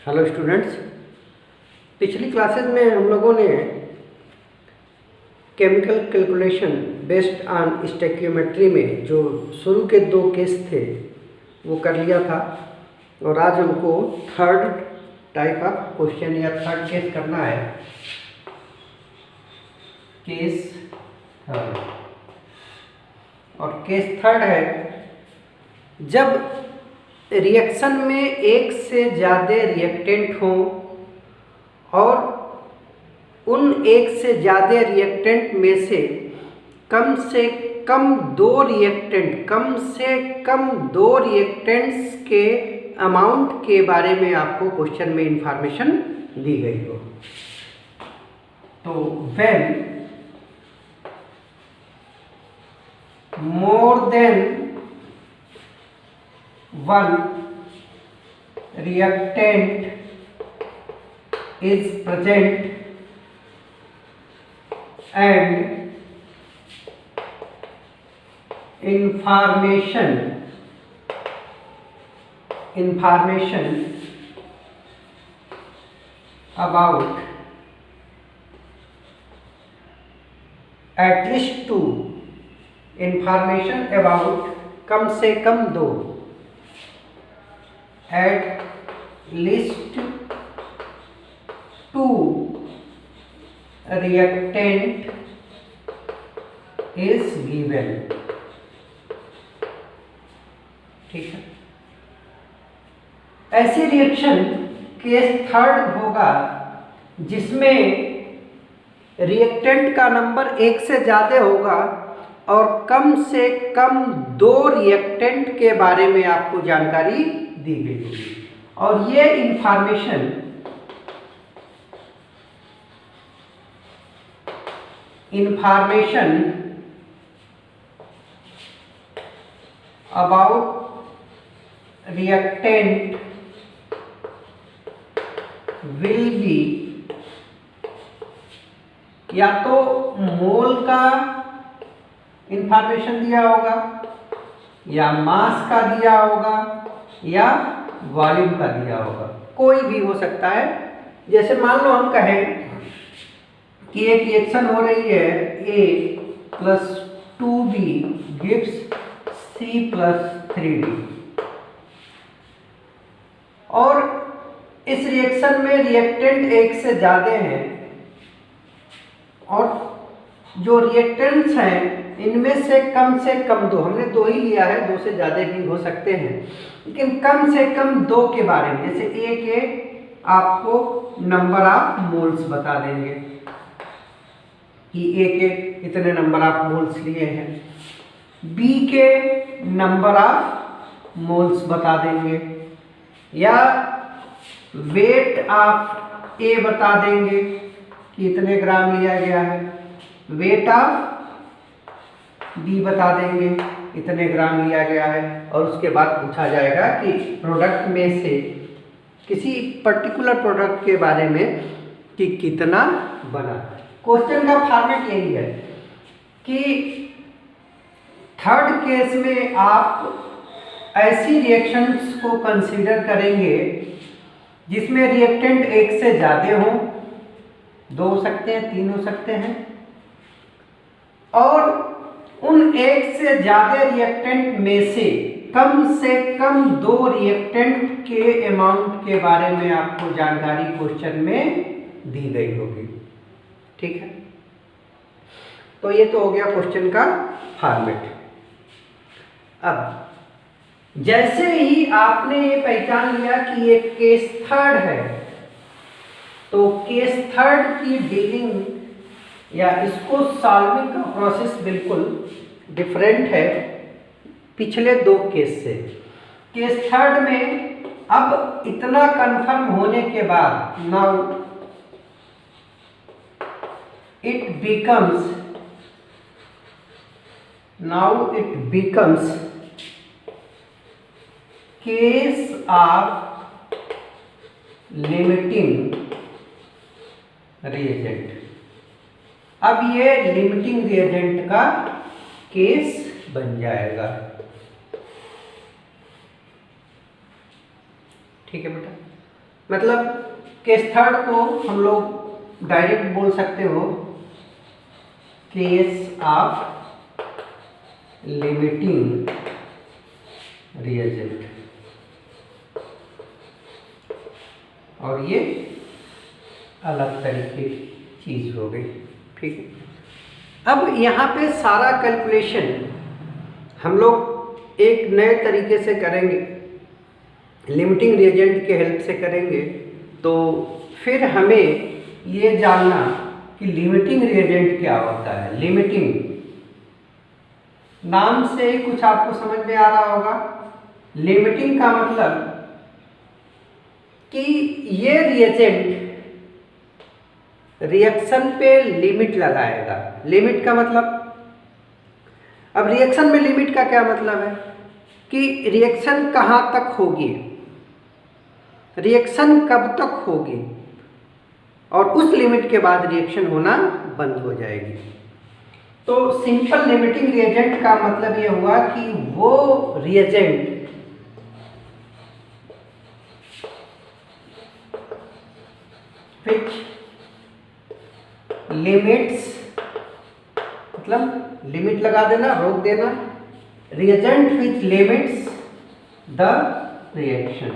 Hello students, पिछली classes में हम लोगों ने chemical calculation based on stoichiometry में जो शुरू के दो केस थे वो कर लिया था और आज हमको थर्ड टाइप ऑफ क्वेश्चन या थर्ड केस करना है। केस थर्ड, और केस थर्ड है जब रिएक्शन में एक से ज़्यादा रिएक्टेंट हों और उन एक से ज़्यादा रिएक्टेंट में से कम से कम दो रिएक्टेंट्स के अमाउंट के बारे में आपको क्वेश्चन में इंफॉर्मेशन दी गई हो। तो when more than one reactant is present and information about at least two, information about कम से कम दो, at least two reactant is given। ठीक है, ऐसी रिएक्शन केस थर्ड होगा जिसमें रिएक्टेंट का नंबर एक से ज़्यादा होगा और कम से कम दो रिएक्टेंट के बारे में आपको जानकारी दी गई होगी और ये information about reactant will be या तो मोल का इंफॉर्मेशन दिया होगा या मास का दिया होगा या वॉल्यूम का दिया होगा, कोई भी हो सकता है। जैसे मान लो हम कहें कि एक रिएक्शन हो रही है A + 2B gives C + 3D और इस रिएक्शन में रिएक्टेंट एक से ज़्यादा हैं और जो रिएक्टेंट्स हैं इनमें से कम दो, हमने दो ही लिया है, दो से ज़्यादा भी हो सकते हैं, लेकिन कम से कम दो के बारे में, जैसे ए के आपको नंबर ऑफ मोल्स बता देंगे कि ए के इतने नंबर ऑफ मोल्स लिए हैं, बी के नंबर ऑफ मोल्स बता देंगे या वेट ऑफ ए बता देंगे कि इतने ग्राम लिया गया है, वेट ऑफ बी बता देंगे इतने ग्राम लिया गया है और उसके बाद पूछा जाएगा कि प्रोडक्ट में से किसी पर्टिकुलर प्रोडक्ट के बारे में कि कितना बना। क्वेश्चन का फॉर्मेट यही है कि थर्ड केस में आप ऐसी रिएक्शंस को कंसीडर करेंगे जिसमें रिएक्टेंट एक से ज़्यादा हो, दो हो सकते हैं, तीन हो सकते हैं, और उन एक से ज़्यादा रिएक्टेंट में से कम दो रिएक्टेंट के अमाउंट के बारे में आपको जानकारी क्वेश्चन में दी गई होगी। ठीक है, तो ये तो हो गया क्वेश्चन का फॉर्मेट। अब जैसे ही आपने ये पहचान लिया कि ये केस थर्ड है, तो केस थर्ड की डीलिंग या इसको सॉल्विंग का प्रोसेस बिल्कुल डिफरेंट है पिछले दो केस से। केस थर्ड में अब इतना कंफर्म होने के बाद now it becomes case of limiting reagent. अब ये लिमिटिंग रिएजेंट का केस बन जाएगा। ठीक है बेटा। मतलब केस थर्ड को हम लोग डायरेक्ट बोल सकते हो केस ऑफ लिमिटिंग रिएजेंट, और ये अलग तरीके की चीज हो गई। ठीक है, अब यहाँ पे सारा कैलकुलेशन हम लोग एक नए तरीके से करेंगे, लिमिटिंग रिएजेंट के हेल्प से करेंगे। तो फिर हमें ये जानना कि लिमिटिंग रिएजेंट क्या होता है। लिमिटिंग नाम से ही कुछ आपको समझ में आ रहा होगा। लिमिटिंग का मतलब कि ये रिएजेंट रिएक्शन पे लिमिट लगाएगा। लिमिट का मतलब, अब रिएक्शन में लिमिट का क्या मतलब है कि रिएक्शन कहाँ तक होगी, रिएक्शन कब तक होगी, और उस लिमिट के बाद रिएक्शन होना बंद हो जाएगी। तो सिंपल लिमिटिंग रिएजेंट का मतलब ये हुआ कि वो रिएजेंट which लिमिट्स, मतलब लिमिट लगा देना, रोक देना, reagent which limits the reaction.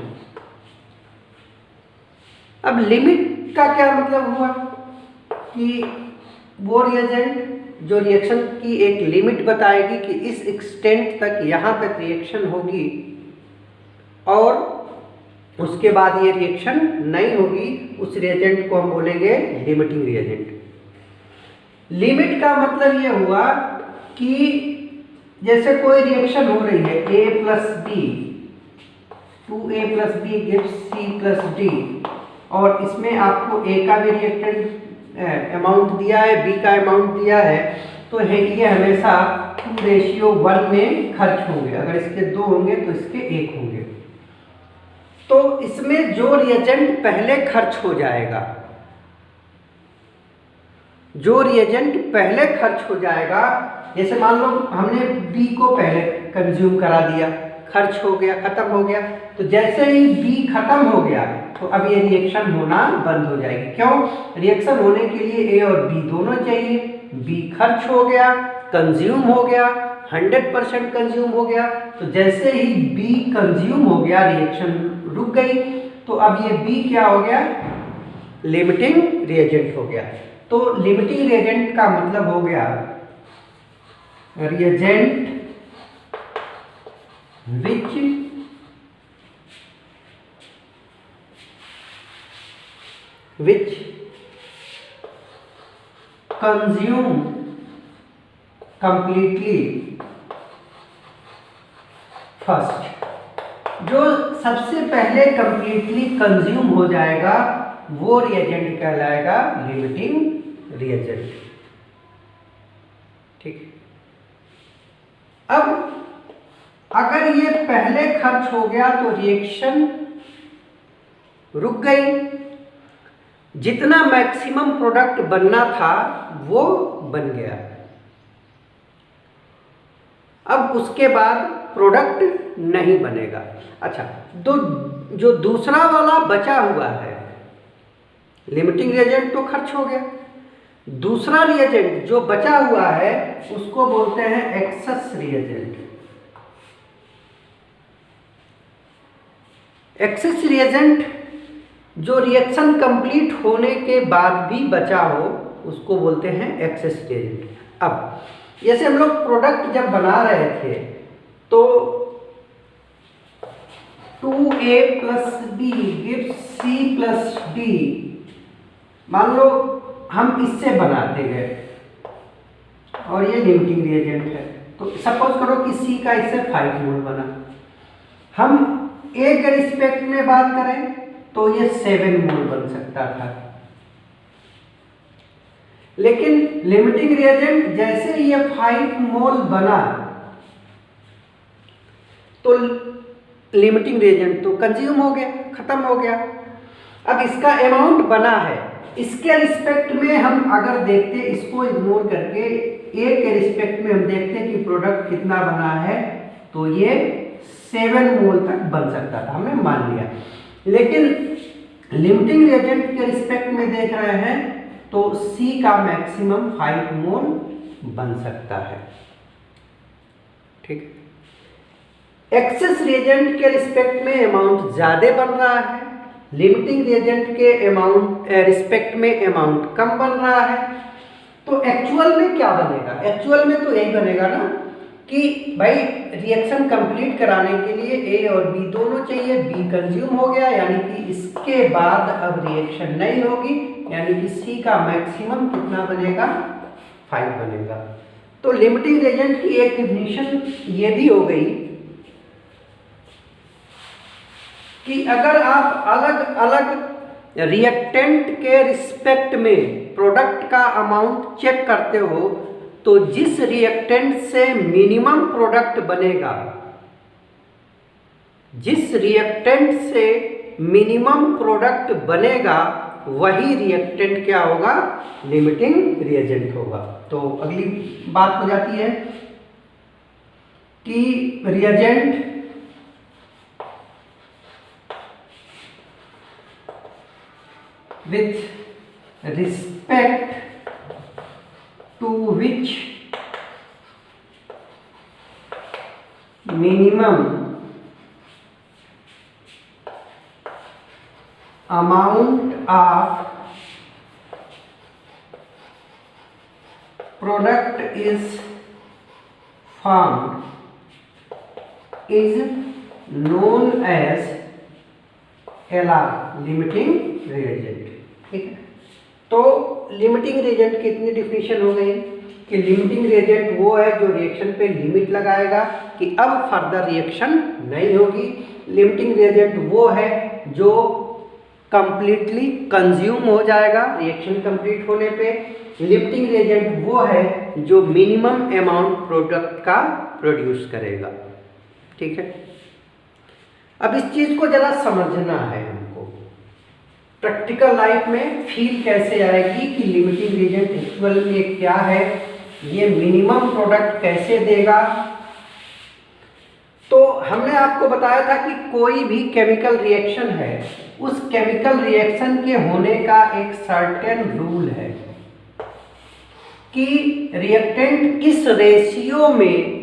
अब लिमिट का क्या मतलब हुआ कि वो रिएजेंट जो रिएक्शन की एक लिमिट बताएगी कि इस एक्सटेंट तक, यहाँ तक रिएक्शन होगी और उसके बाद ये रिएक्शन नहीं होगी, उस रिएजेंट को हम बोलेंगे लिमिटिंग रिएजेंट। लिमिट का मतलब ये हुआ कि जैसे कोई रिएक्शन हो रही है A plus B, 2A plus B gives C plus D, और इसमें आपको A का भी रिएक्टेंट अमाउंट दिया है, B का अमाउंट दिया है, तो ये हमेशा 2:1 में खर्च होंगे। अगर इसके 2 होंगे तो इसके 1 होंगे। तो इसमें जो रिएजेंट पहले खर्च हो जाएगा, जो रिएजेंट पहले खर्च हो जाएगा, जैसे मान लो हमने B को पहले कंज्यूम करा दिया, खर्च हो गया, खत्म हो गया, तो जैसे ही B खत्म हो गया तो अब ये रिएक्शन होना बंद हो जाएगी। क्यों? रिएक्शन होने के लिए A और B दोनों चाहिए। B खर्च हो गया, कंज्यूम हो गया, 100% कंज्यूम हो गया, तो जैसे ही B कंज्यूम हो गया रिएक्शन रुक गई, तो अब ये B क्या हो गया? लिमिटिंग रिएजेंट हो गया। तो लिमिटिंग रिएजेंट का मतलब हो गया reagent which consume completely first, जो सबसे पहले कंप्लीटली कंज्यूम हो जाएगा वो रिएजेंट कहलाएगा लिमिटिंग रिएजेंट। ठीक, अब अगर ये पहले खर्च हो गया तो रिएक्शन रुक गई, जितना मैक्सिमम प्रोडक्ट बनना था वो बन गया, अब उसके बाद प्रोडक्ट नहीं बनेगा। अच्छा, तो जो दूसरा वाला बचा हुआ है, लिमिटिंग रिएजेंट तो खर्च हो गया, दूसरा रिएजेंट जो बचा हुआ है उसको बोलते हैं एक्सेस रिएजेंट। एक्सेस रिएजेंट जो रिएक्शन कंप्लीट होने के बाद भी बचा हो उसको बोलते हैं एक्सेस रिएजेंट। अब जैसे हम लोग प्रोडक्ट जब बना रहे थे तो 2A plus B gives C plus D, मान लो हम इससे बनाते गए और ये लिमिटिंग रिएजेंट है, तो सपोज करो कि C का इससे 5 मोल बना। हम A के रिस्पेक्ट में बात करें तो ये 7 मोल बन सकता था, लेकिन लिमिटिंग रिएजेंट जैसे ये 5 मोल बना तो लिमिटिंग रिएजेंट तो कंज्यूम हो गया, खत्म हो गया। अब इसका अमाउंट बना है, इसके रिस्पेक्ट में हम अगर देखते, इसको इग्नोर करके A के रिस्पेक्ट में हम देखते कि प्रोडक्ट कितना बना है, तो ये 7 मोल तक बन सकता था, हमने मान लिया। लेकिन लिमिटिंग रिएजेंट के रिस्पेक्ट में देख रहे हैं तो C का मैक्सिमम 5 मोल बन सकता है। ठीक है। एक्सेस रिएजेंट के रिस्पेक्ट में अमाउंट ज्यादा बन रहा है, लिमिटिंग रिएजेंट के रिस्पेक्ट में अमाउंट कम बन रहा है। तो एक्चुअल में क्या बनेगा? एक्चुअल में तो यही बनेगा ना कि भाई रिएक्शन कंप्लीट कराने के लिए ए और बी दोनों चाहिए, बी कंज्यूम हो गया यानी कि इसके बाद अब रिएक्शन नहीं होगी, यानी कि सी का मैक्सिमम कितना बनेगा? 5 बनेगा। तो लिमिटिंग रिएजेंट की एक डेफिनेशन ये भी हो गई कि अगर आप अलग अलग रिएक्टेंट के रिस्पेक्ट में प्रोडक्ट का अमाउंट चेक करते हो तो जिस रिएक्टेंट से मिनिमम प्रोडक्ट बनेगा, जिस रिएक्टेंट से मिनिमम प्रोडक्ट बनेगा वही रिएक्टेंट क्या होगा? लिमिटिंग रिएजेंट होगा। तो अगली बात हो जाती है कि reagent with respect to which minimum amount of product is formed is known as LR, limiting reagent. ठीक है। तो लिमिटिंग रिएजेंट की इतनी डिफिनेशन हो गई कि लिमिटिंग रिएजेंट वो है जो रिएक्शन पे लिमिट लगाएगा कि अब फर्दर रिएक्शन नहीं होगी। लिमिटिंग रिएजेंट वो है जो कंप्लीटली कंज्यूम हो जाएगा रिएक्शन कंप्लीट होने पे। लिमिटिंग रिएजेंट वो है जो मिनिमम अमाउंट प्रोडक्ट का प्रोड्यूस करेगा। ठीक है। अब इस चीज को जरा समझना है हमको, प्रैक्टिकल लाइफ में फील कैसे आएगी कि लिमिटिंग रिएजेंट एक्चुअल में क्या है, ये मिनिमम प्रोडक्ट कैसे देगा। तो हमने आपको बताया था कि कोई भी केमिकल रिएक्शन है, उस केमिकल रिएक्शन के होने का एक सर्टेन रूल है कि रिएक्टेंट किस रेशियो में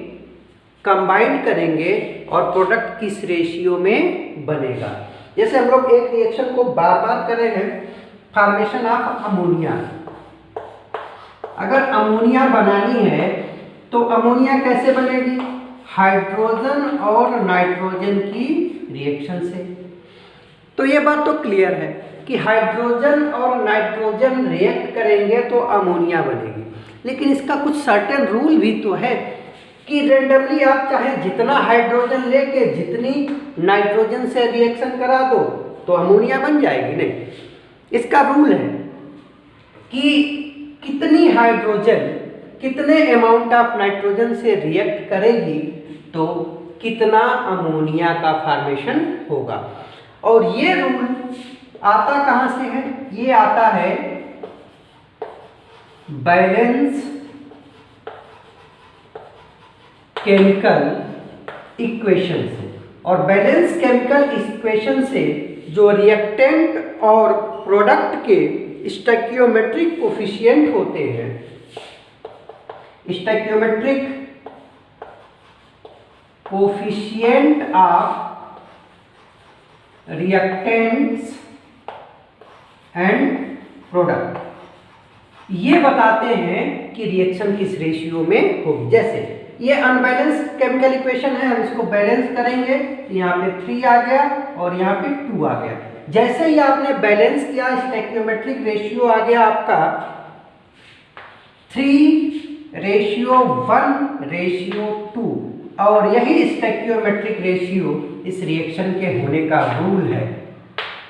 कंबाइंड करेंगे और प्रोडक्ट किस रेशियो में बनेगा। जैसे हम लोग एक रिएक्शन को बार बार कर रहे हैं, फॉर्मेशन ऑफ अमोनिया। अगर अमोनिया बनानी है तो अमोनिया कैसे बनेगी? हाइड्रोजन और नाइट्रोजन की रिएक्शन से। तो ये बात तो क्लियर है कि हाइड्रोजन और नाइट्रोजन रिएक्ट करेंगे तो अमोनिया बनेगी, लेकिन इसका कुछ सर्टेन रूल भी तो है कि रेंडमली आप चाहे जितना हाइड्रोजन लेके जितनी नाइट्रोजन से रिएक्शन करा दो तो अमोनिया बन जाएगी नहीं। इसका रूल है कि कितनी हाइड्रोजन कितने अमाउंट ऑफ नाइट्रोजन से रिएक्ट करेगी तो कितना अमोनिया का फॉर्मेशन होगा। और ये रूल आता कहाँ से है? ये आता है बैलेंस केमिकल इक्वेशन से। और बैलेंस केमिकल इक्वेशन से जो रिएक्टेंट और प्रोडक्ट के स्टोइकियोमेट्रिक कोफिशिएंट होते हैं, stoichiometric coefficient of reactants and product, ये बताते हैं कि रिएक्शन किस रेशियो में होगी। जैसे ये अनबैलेंस केमिकल इक्वेशन है, हम इसको बैलेंस करेंगे तो यहाँ पे 3 आ गया और यहाँ पे 2 आ गया। जैसे ही आपने बैलेंस किया स्टोइकियोमेट्रिक रेशियो आ गया आपका 3:1:2 और यही स्टोइकियोमेट्रिक रेशियो इस रिएक्शन के होने का रूल है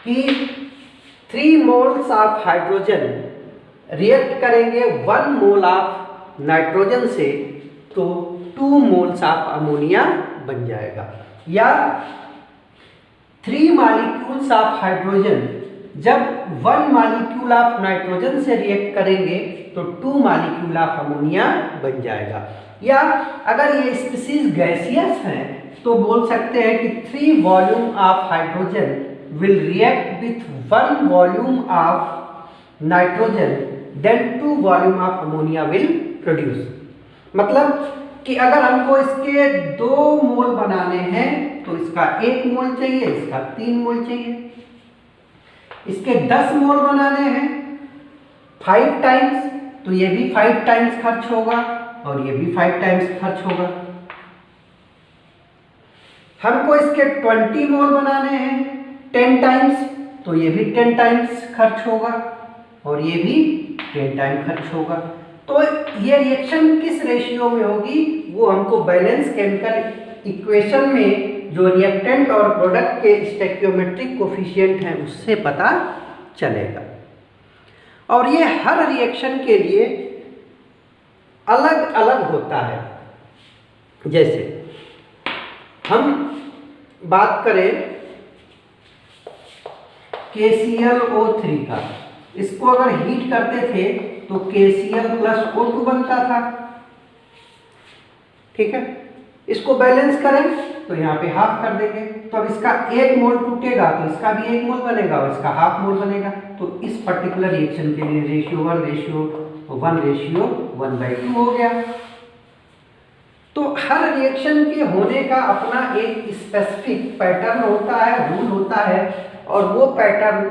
कि 3 मोल्स ऑफ हाइड्रोजन रिएक्ट करेंगे 1 मोल ऑफ नाइट्रोजन से तो 2 मोल्स ऑफ अमोनिया बन जाएगा। या 3 मॉलिक्यूल्स ऑफ हाइड्रोजन जब 1 मॉलिक्यूल ऑफ नाइट्रोजन से रिएक्ट करेंगे तो 2 मॉलिक्यूल ऑफ अमोनिया बन जाएगा। या अगर ये स्पीशीज गैसियस हैं तो बोल सकते हैं कि 3 volume of hydrogen will react with 1 volume of nitrogen then 2 volume of ammonia will produce। मतलब कि अगर हमको इसके 2 मोल बनाने हैं तो इसका 1 मोल चाहिए, इसका 3 मोल चाहिए। इसके 10 मोल बनाने हैं 5 टाइम्स, तो ये भी 5 टाइम्स खर्च होगा और ये भी 5 टाइम्स खर्च होगा। हमको इसके 20 मोल बनाने हैं 10 टाइम्स, तो ये भी 10 टाइम्स खर्च होगा और ये भी 10 टाइम खर्च होगा। तो ये रिएक्शन किस रेशियो में होगी वो हमको बैलेंस केमिकल इक्वेशन में जो रिएक्टेंट और प्रोडक्ट के स्टोइकियोमेट्रिक कोफिशिएंट हैं उससे पता चलेगा। और ये हर रिएक्शन के लिए अलग अलग होता है। जैसे हम बात करें KClO3 का, इसको अगर हीट करते थे तो KCl + O2 बनता था, ठीक है। इसको बैलेंस करें तो यहाँ पे हाफ कर देंगे, तो अब इसका 1 मोल टूटेगा तो इसका भी 1 मोल बनेगा और इसका हाफ मोल बनेगा। तो इस पर्टिकुलर रिएक्शन के लिए रेशियो 1:1 हो गया। तो हर रिएक्शन के होने का अपना एक स्पेसिफिक पैटर्न होता है, रूल होता है, और वो पैटर्न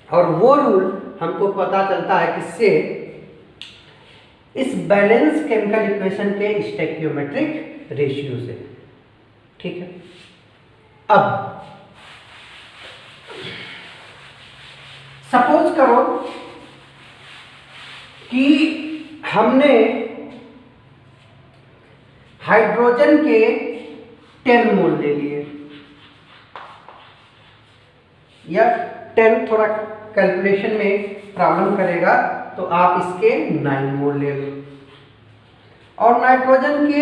और वो रूल हमको पता चलता है किससे, इस बैलेंस केमिकल इक्वेशन के स्टोइकियोमेट्रिक रेशियो से, ठीक है। अब सपोज करो कि हमने हाइड्रोजन के 10 मोल ले लिए, या 10 थोड़ा कैलकुलेशन में प्रॉब्लम करेगा तो आप इसके 9 मोल ले लो, और नाइट्रोजन के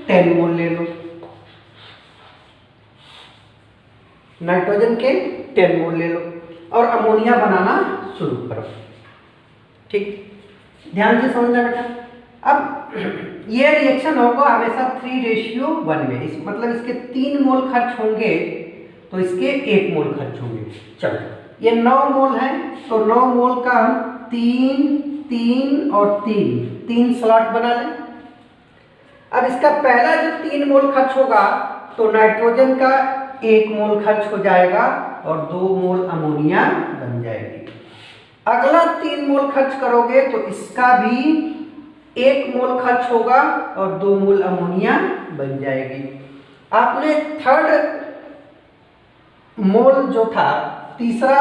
10 मोल ले लो, नाइट्रोजन के 10 मोल ले लो और अमोनिया बनाना शुरू करो, ठीक। ध्यान से समझना बेटा। अब ये रिएक्शन होगा हमेशा 3:1 में, इस मतलब इसके 3 मोल खर्च होंगे तो इसके 1 मोल खर्च होंगे। चलो ये 9 मोल है तो 9 मोल का हम 3, 3 और 3 स्लॉट बना लें। अब इसका पहला जो 3 मोल खर्च होगा तो नाइट्रोजन का 1 मोल खर्च हो जाएगा और 2 मोल अमोनिया बन जाएगी। अगला 3 मोल खर्च करोगे तो इसका भी 1 मोल खर्च होगा और 2 मोल अमोनिया बन जाएगी। आपने थर्ड मोल जो था, तीसरा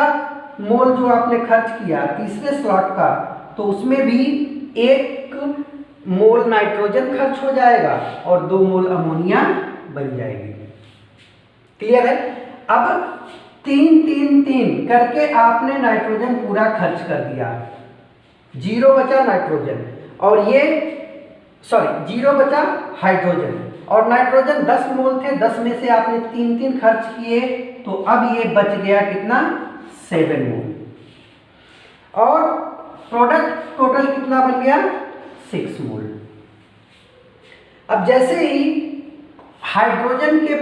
मोल जो आपने खर्च किया तीसरे स्लॉट का, तो उसमें भी 1 मोल नाइट्रोजन खर्च हो जाएगा और 2 मोल अमोनिया बन जाएगी। क्लियर है? अब 3, 3, 3 करके आपने नाइट्रोजन पूरा खर्च कर दिया, 0 बचा नाइट्रोजन, और ये 0 बचा हाइड्रोजन, और नाइट्रोजन 10 मोल थे, 10 में से आपने 3, 3 खर्च किए, तो अब ये बच गया कितना, 7 मोल, और प्रोडक्ट टोटल कितना बन गया, 6 मोल। अब जैसे ही हाइड्रोजन के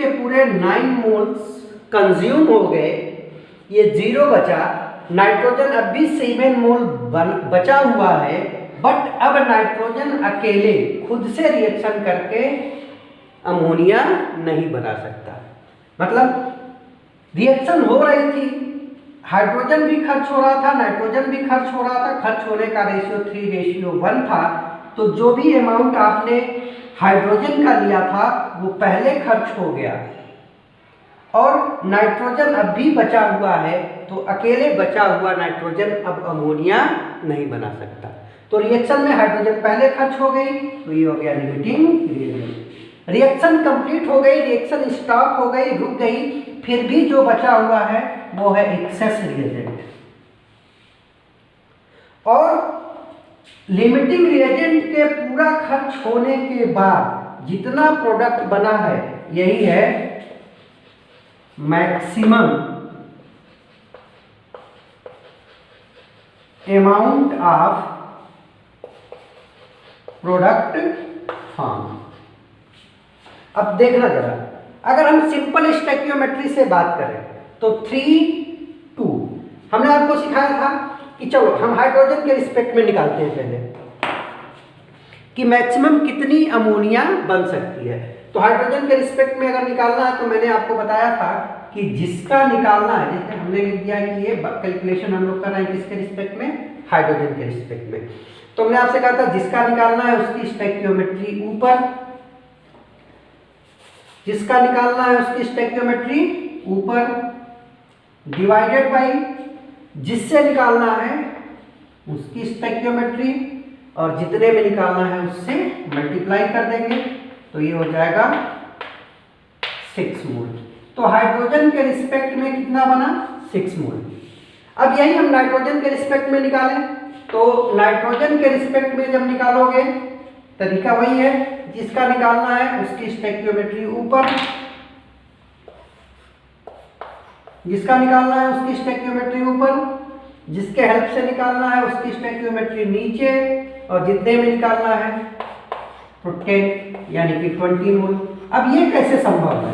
पूरे 9 मोल्स कंज्यूम हो गए, ये 0 बचा, नाइट्रोजन अब भी 7 मोल बचा हुआ है, बट अब नाइट्रोजन अकेले खुद से रिएक्शन करके अमोनिया नहीं बना सकता। मतलब रिएक्शन हो रही थी, हाइड्रोजन भी खर्च हो रहा था, नाइट्रोजन भी खर्च हो रहा था, खर्च होने का रेशियो 3:1 था, तो जो भी अमाउंट आपने हाइड्रोजन का लिया था वो पहले खर्च हो गया, और नाइट्रोजन अब भी बचा हुआ है, तो अकेले बचा हुआ नाइट्रोजन अब अमोनिया नहीं बना सकता। तो रिएक्शन में हाइड्रोजन पहले खर्च हो गई, तो ये हो गया लिमिटिंग रिएजेंट। रिएक्शन कंप्लीट हो गई, रिएक्शन स्टॉप हो गई, रुक गई, फिर भी जो बचा हुआ है वो है एक्सेस रिएजेंट। और लिमिटिंग रिएजेंट के पूरा खर्च होने के बाद जितना प्रोडक्ट बना है यही है maximum amount of product form. अब देखना जरा, अगर हम सिंपल स्टोइकियोमेट्री से बात करें तो 3 2। हमने आपको सिखाया था कि चलो हम हाइड्रोजन के रिस्पेक्ट में निकालते हैं पहले कि मैक्सिमम कितनी अमोनिया बन सकती है। तो हाइड्रोजन के रिस्पेक्ट में अगर निकालना है तो मैंने आपको बताया था कि जिसका निकालना है, जैसे हमने लिख दिया कि ये कैलकुलेशन हम लोग कर रहे हैं किसके रिस्पेक्ट में, हाइड्रोजन के रिस्पेक्ट में। तो हमने आपसे कहा था जिसका निकालना है उसकी स्टोइकियोमेट्री ऊपर, जिसका निकालना है उसकी स्टोइकियोमेट्री ऊपर, डिवाइडेड बाय जिससे निकालना है उसकी स्टोइकियोमेट्री, और जितने में निकालना है उससे मल्टीप्लाई कर देंगे, तो ये हो जाएगा 6 मोल। तो हाइड्रोजन के रिस्पेक्ट में कितना बना, 6 मोल। अब यही हम नाइट्रोजन के रिस्पेक्ट में निकालें, तो नाइट्रोजन के रिस्पेक्ट में जब निकालोगे तरीका वही है, जिसका निकालना है उसकी स्टोइकियोमेट्री ऊपर, जिसका निकालना है उसकी स्टोइकियोमेट्री ऊपर, जिसके हेल्प से निकालना है उसकी स्टोइकियोमेट्री नीचे, और जितने में निकालना है तो 10 यानी कि 20 मोल। अब ये कैसे संभव है,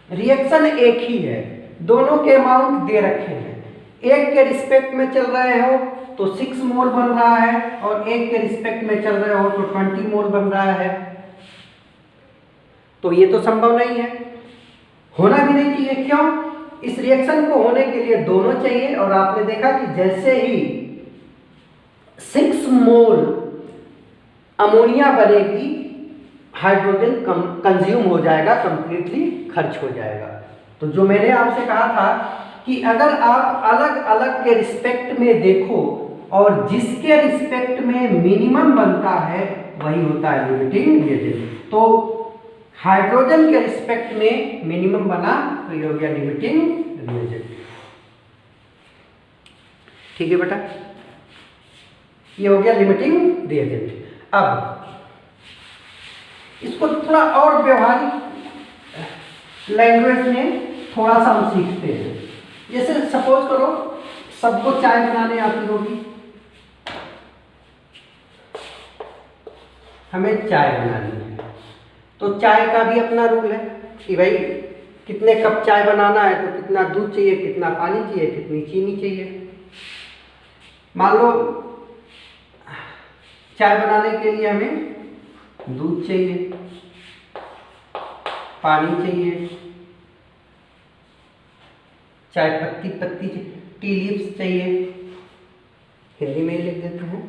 रिएक्शन एक ही है, दोनों के अमाउंट दे रखे हैं, एक के रिस्पेक्ट में चल रहे हो तो 6 मोल बन रहा है, और एक के रिस्पेक्ट में चल रहे हो तो 20 मोल बन रहा है। तो ये तो संभव नहीं है, होना भी नहीं चाहिए। क्यों, इस रिएक्शन को होने के लिए दोनों चाहिए, और आपने देखा कि जैसे ही 6 मोल अमोनिया बनेगी, हाइड्रोजन कंज्यूम हो जाएगा, कंप्लीटली खर्च हो जाएगा। तो जो मैंने आपसे कहा था कि अगर आप अलग अलग के रिस्पेक्ट में देखो और जिसके रिस्पेक्ट में मिनिमम बनता है वही होता है लिमिटिंग रिएजेंट। तो हाइड्रोजन के रिस्पेक्ट में मिनिमम बना तो ये हो गया लिमिटिंग रिएजेंट। ठीक है बेटा, ये हो गया लिमिटिंग रिएजेंट। अब इसको थोड़ा और व्यवहारिक लैंग्वेज में थोड़ा सा हम सीखते हैं। जैसे सपोज करो सबको चाय बनाने आती होगी, हमें चाय बनानी है, तो चाय का भी अपना रूल है कि भाई कितने कप चाय बनाना है, तो कितना दूध चाहिए, कितना पानी चाहिए, कितनी चीनी चाहिए। मान लो चाय बनाने के लिए हमें दूध चाहिए, पानी चाहिए, चाय पत्ती टी लीव्स चाहिए, हिंदी में ही लिख देते हैं,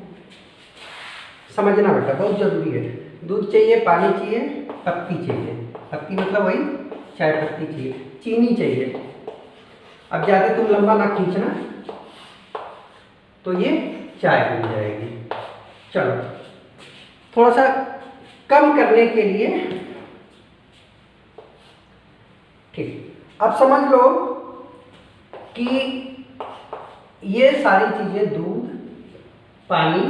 समझना बेटा बहुत जरूरी है। दूध चाहिए, पानी चाहिए, पत्ती चाहिए, पत्ती मतलब वही चाय पत्ती चाहिए, चीनी चाहिए। अब ज़्यादा तुम लंबा ना खींचना, तो ये चाय बन जाएगी। चलो थोड़ा सा कम करने के लिए, ठीक, अब समझ लो कि ये सारी चीज़ें दूध, पानी,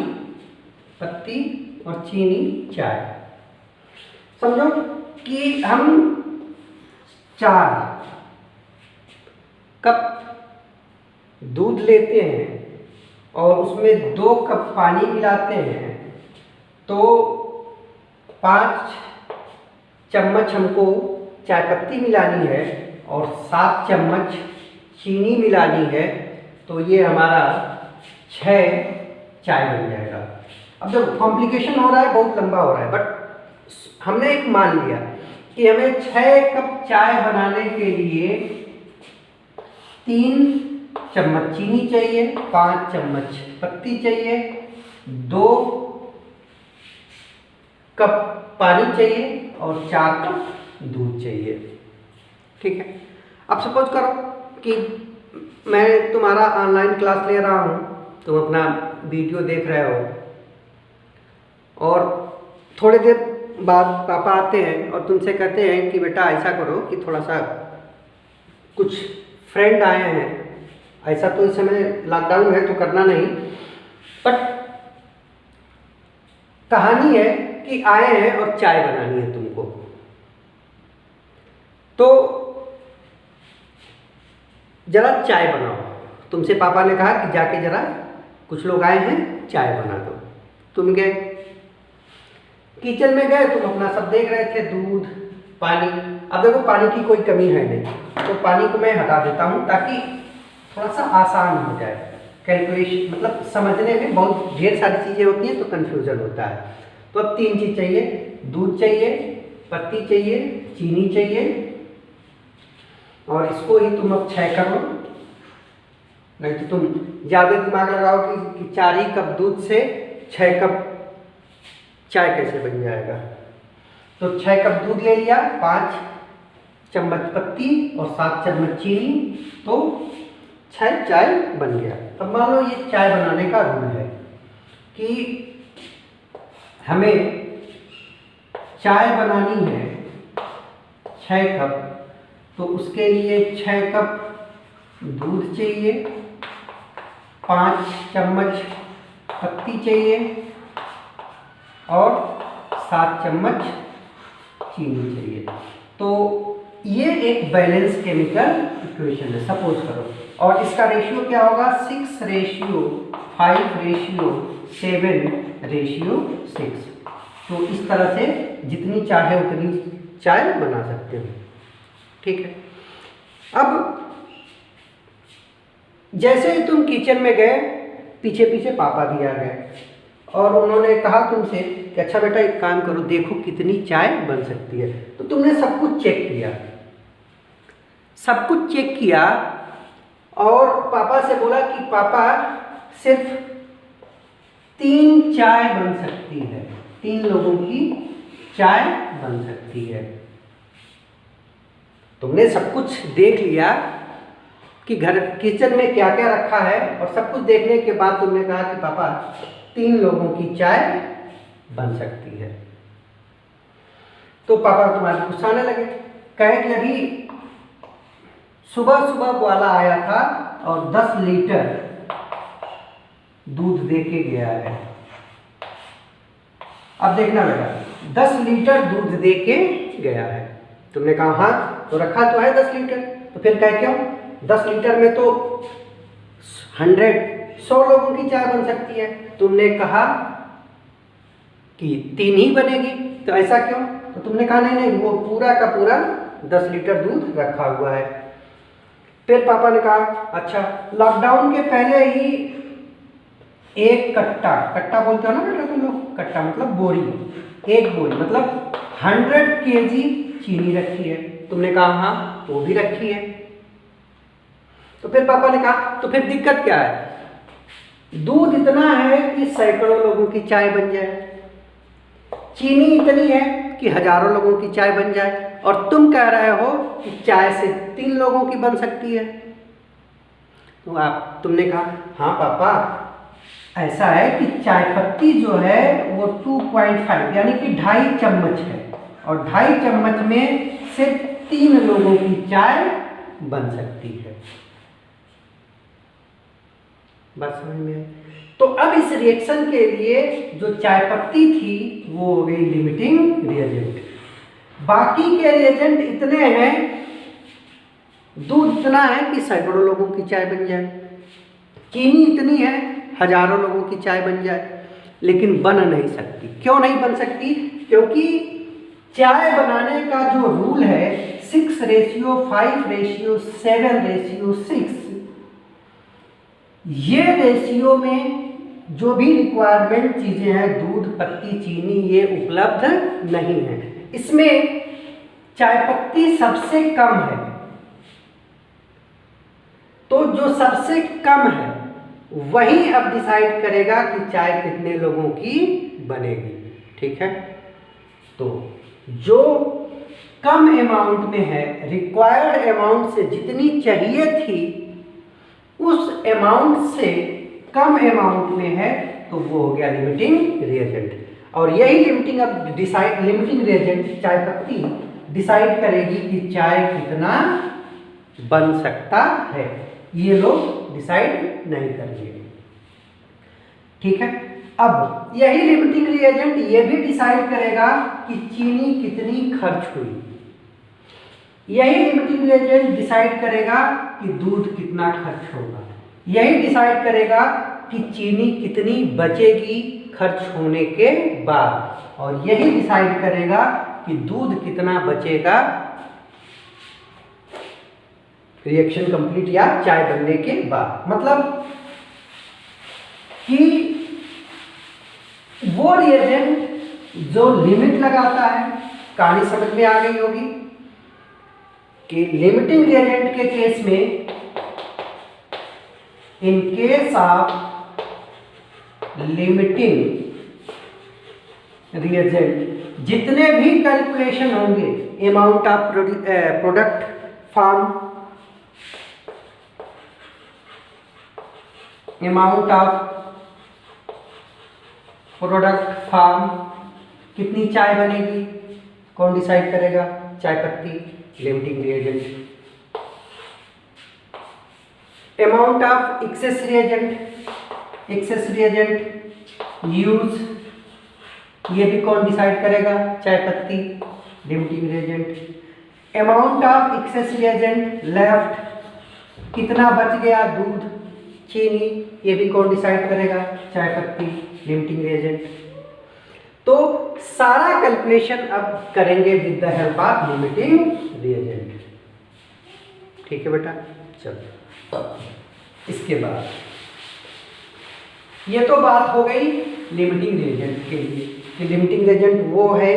पत्ती और चीनी, चाय, समझो कि हम 4 कप दूध लेते हैं और उसमें 2 कप पानी मिलाते हैं, तो 5 चम्मच हमको चाय पत्ती मिलानी है और 7 चम्मच चीनी मिलानी है, तो ये हमारा 6 चाय बन जाएगा। अब जब कॉम्प्लिकेशन हो रहा है, बहुत लंबा हो रहा है, बट हमने एक मान लिया कि हमें 6 कप चाय बनाने के लिए 3 चम्मच चीनी चाहिए, 5 चम्मच पत्ती चाहिए, 2 कप पानी चाहिए और 4 कप दूध चाहिए। ठीक है, अब सपोज करो कि मैं तुम्हारा ऑनलाइन क्लास ले रहा हूँ, तुम अपना वीडियो देख रहे हो, और थोड़ी देर बाद पापा आते हैं और तुमसे कहते हैं कि बेटा ऐसा करो कि थोड़ा सा कुछ फ्रेंड आए हैं, ऐसा तो इस समय लॉकडाउन है तो करना नहीं, बट कहानी है कि आए हैं और चाय बनानी है तुमको, तो जरा चाय बनाओ। तुमसे पापा ने कहा कि जाके जरा कुछ लोग आए हैं चाय बना दो। तुम गए किचन में, गए, तुम अपना सब देख रहे थे, दूध, पानी। अब देखो पानी की कोई कमी है नहीं, तो पानी को मैं हटा देता हूँ ताकि थोड़ा सा आसान हो जाए कैलकुलेशन, मतलब समझने में बहुत ढेर सारी चीज़ें होती हैं तो कन्फ्यूज़न होता है। तो अब 3 चीज़ चाहिए, दूध चाहिए, पत्ती चाहिए, चीनी चाहिए, और इसको ही तुम अब 6 कर लो, नहीं तो तुम ज़्यादा दिमाग लगाओ कि 4 ही कप दूध से 6 कप चाय कैसे बन जाएगा। तो 6 कप दूध ले लिया, 5 चम्मच पत्ती और 7 चम्मच चीनी, तो 6 चाय बन गया। अब मान लो ये चाय बनाने का रूल है कि हमें चाय बनानी है 6 कप, तो उसके लिए 6 कप दूध चाहिए, 5 चम्मच पत्ती चाहिए और 7 चम्मच चीनी चाहिए। तो ये एक बैलेंस केमिकल इक्वेशन है सपोज करो, और इसका रेशियो क्या होगा 6:5:7:6। तो इस तरह से जितनी चाहे उतनी चाय बना सकते हो, ठीक है। अब जैसे ही तुम किचन में गए, पीछे पीछे पापा भी आ गए और उन्होंने कहा तुमसे कि अच्छा बेटा एक काम करो, देखो कितनी चाय बन सकती है। तो तुमने सब कुछ चेक किया, सब कुछ चेक किया और पापा से बोला कि पापा सिर्फ 3 चाय बन सकती है, 3 लोगों की चाय बन सकती है। तुमने सब कुछ देख लिया कि घर किचन में क्या क्या रखा है, और सब कुछ देखने के बाद तुमने कहा कि पापा 3 लोगों की चाय बन सकती है। तो पापा तुम्हारे गुस्सा आने लगे, कहे कि अभी सुबह सुबह वाला आया था और 10 लीटर दूध दे के गया है। अब देखना बेटा, 10 लीटर दूध दे के गया है। तुमने कहा हाँ, तो रखा तो है 10 लीटर, तो फिर कहे क्यों 10 लीटर में तो 100 लोगों की चाय बन सकती है। तुमने कहा कि 3 ही बनेगी, तो ऐसा क्यों? तो तुमने कहा नहीं नहीं, वो पूरा का पूरा 10 लीटर दूध रखा हुआ है। फिर पापा ने कहा अच्छा, लॉकडाउन के पहले ही एक कट्टा, कट्टा बोलते हो ना बेटा तुम लोग, कट्टा मतलब बोरी, एक बोरी मतलब 100 kg चीनी रखी है। तुमने कहा हाँ, वो भी रखी है। तो फिर पापा ने कहा तो फिर दिक्कत क्या है, दूध इतना है कि सैकड़ों लोगों की चाय बन जाए, चीनी इतनी है कि हजारों लोगों की चाय बन जाए, और तुम कह रहे हो कि चाय से 3 लोगों की बन सकती है। तो तुमने कहा हाँ पापा, ऐसा है कि चाय पत्ती जो है वो 2.5 यानी कि 2.5 चम्मच है, और 2.5 चम्मच में सिर्फ 3 लोगों की चाय बन सकती है। बात समझ में आई? तो अब इस रिएक्शन के लिए जो चाय पत्ती थी वो हो गई लिमिटिंग रिएजेंट। बाकी के रिएजेंट इतने हैं, दूध इतना है कि सैकड़ों लोगों की चाय बन जाए, चीनी इतनी है हजारों लोगों की चाय बन जाए, लेकिन बन नहीं सकती। क्यों नहीं बन सकती? क्योंकि चाय बनाने का जो रूल है 6:5:7:6, ये रेशियो में जो भी रिक्वायरमेंट चीज़ें हैं, दूध पत्ती चीनी, ये उपलब्ध नहीं है। इसमें चाय पत्ती सबसे कम है, तो जो सबसे कम है वही अब डिसाइड करेगा कि चाय कितने लोगों की बनेगी। ठीक है, तो जो कम अमाउंट में है, रिक्वायर्ड अमाउंट से जितनी चाहिए थी उस अमाउंट से कम अमाउंट में है, तो वो हो गया लिमिटिंग रिएजेंट। और यही लिमिटिंग रिएजेंट चाय पत्ती डिसाइड करेगी कि चाय कितना बन सकता है। ये लोग डिसाइड नहीं करेंगे। ठीक है, अब यही लिमिटिंग रिएजेंट ये भी डिसाइड करेगा कि चीनी कितनी खर्च हुई। यही लिमिटिंग रिएजेंट डिसाइड करेगा कि दूध कितना खर्च होगा। यही डिसाइड करेगा कि चीनी कितनी बचेगी खर्च होने के बाद, और यही डिसाइड करेगा कि दूध कितना बचेगा रिएक्शन कंप्लीट या चाय बनने के बाद, मतलब कि वो रिएजेंट जो लिमिट लगाता है, कहानी समझ में आ गई होगी कि लिमिटिंग रिएजेंट के केस में, in case of limiting reagent जितने भी कैलकुलेशन होंगे, amount of product form, amount of product form, कितनी चाय बनेगी, कौन डिसाइड करेगा? चाय पत्ती, limiting reagent. Amount of access reagent use, ये भी कौन डिसाइड करेगा? चाय पत्ती, limiting reagent. Amount of access reagent left, कितना बच गया? दूध, चीनी, ये भी कौन डिसाइड करेगा? चाय पत्ती, लिमिटिंग रिएजेंट। तो सारा कैलकुलेशन अब करेंगे with the help of limiting reagent. ठीक है बेटा, चलो इसके बाद ये तो बात हो गई लिमिटिंग रिएजेंट के लिए कि लिमिटिंग रिएजेंट वो है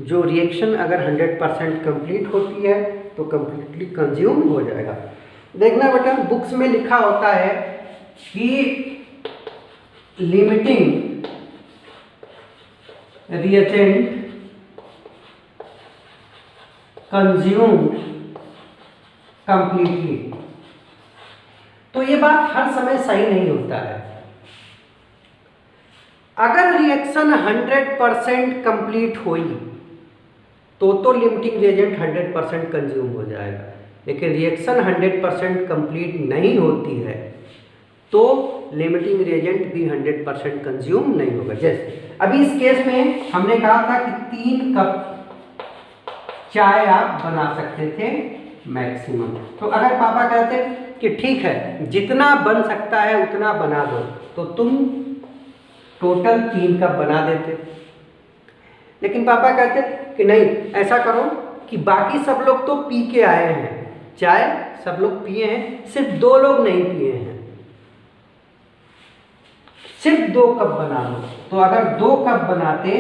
जो रिएक्शन अगर 100% कंप्लीट होती है तो कंप्लीटली कंज्यूम हो जाएगा। देखना बेटा, बुक्स में लिखा होता है कि लिमिटिंग रिएजेंट कंज्यूम कंप्लीटली, तो ये बात हर समय सही नहीं होता है। अगर रिएक्शन 100% कंप्लीट हुई तो लिमिटिंग रिएजेंट 100% कंज्यूम हो जाएगा, लेकिन रिएक्शन 100% कंप्लीट नहीं होती है तो लिमिटिंग रिएजेंट भी 100% कंज्यूम नहीं होगा। जैसे अभी इस केस में हमने कहा था कि 3 कप चाय आप बना सकते थे मैक्सिमम, तो अगर पापा कहते कि ठीक है जितना बन सकता है उतना बना दो, तो तुम टोटल 3 कप बना देते। लेकिन पापा कहते कि नहीं, ऐसा करो कि बाकी सब लोग तो पी के आए हैं, चाय सब लोग पिए हैं, सिर्फ 2 लोग नहीं पिए हैं, सिर्फ 2 कप बना दो। तो अगर 2 कप बनाते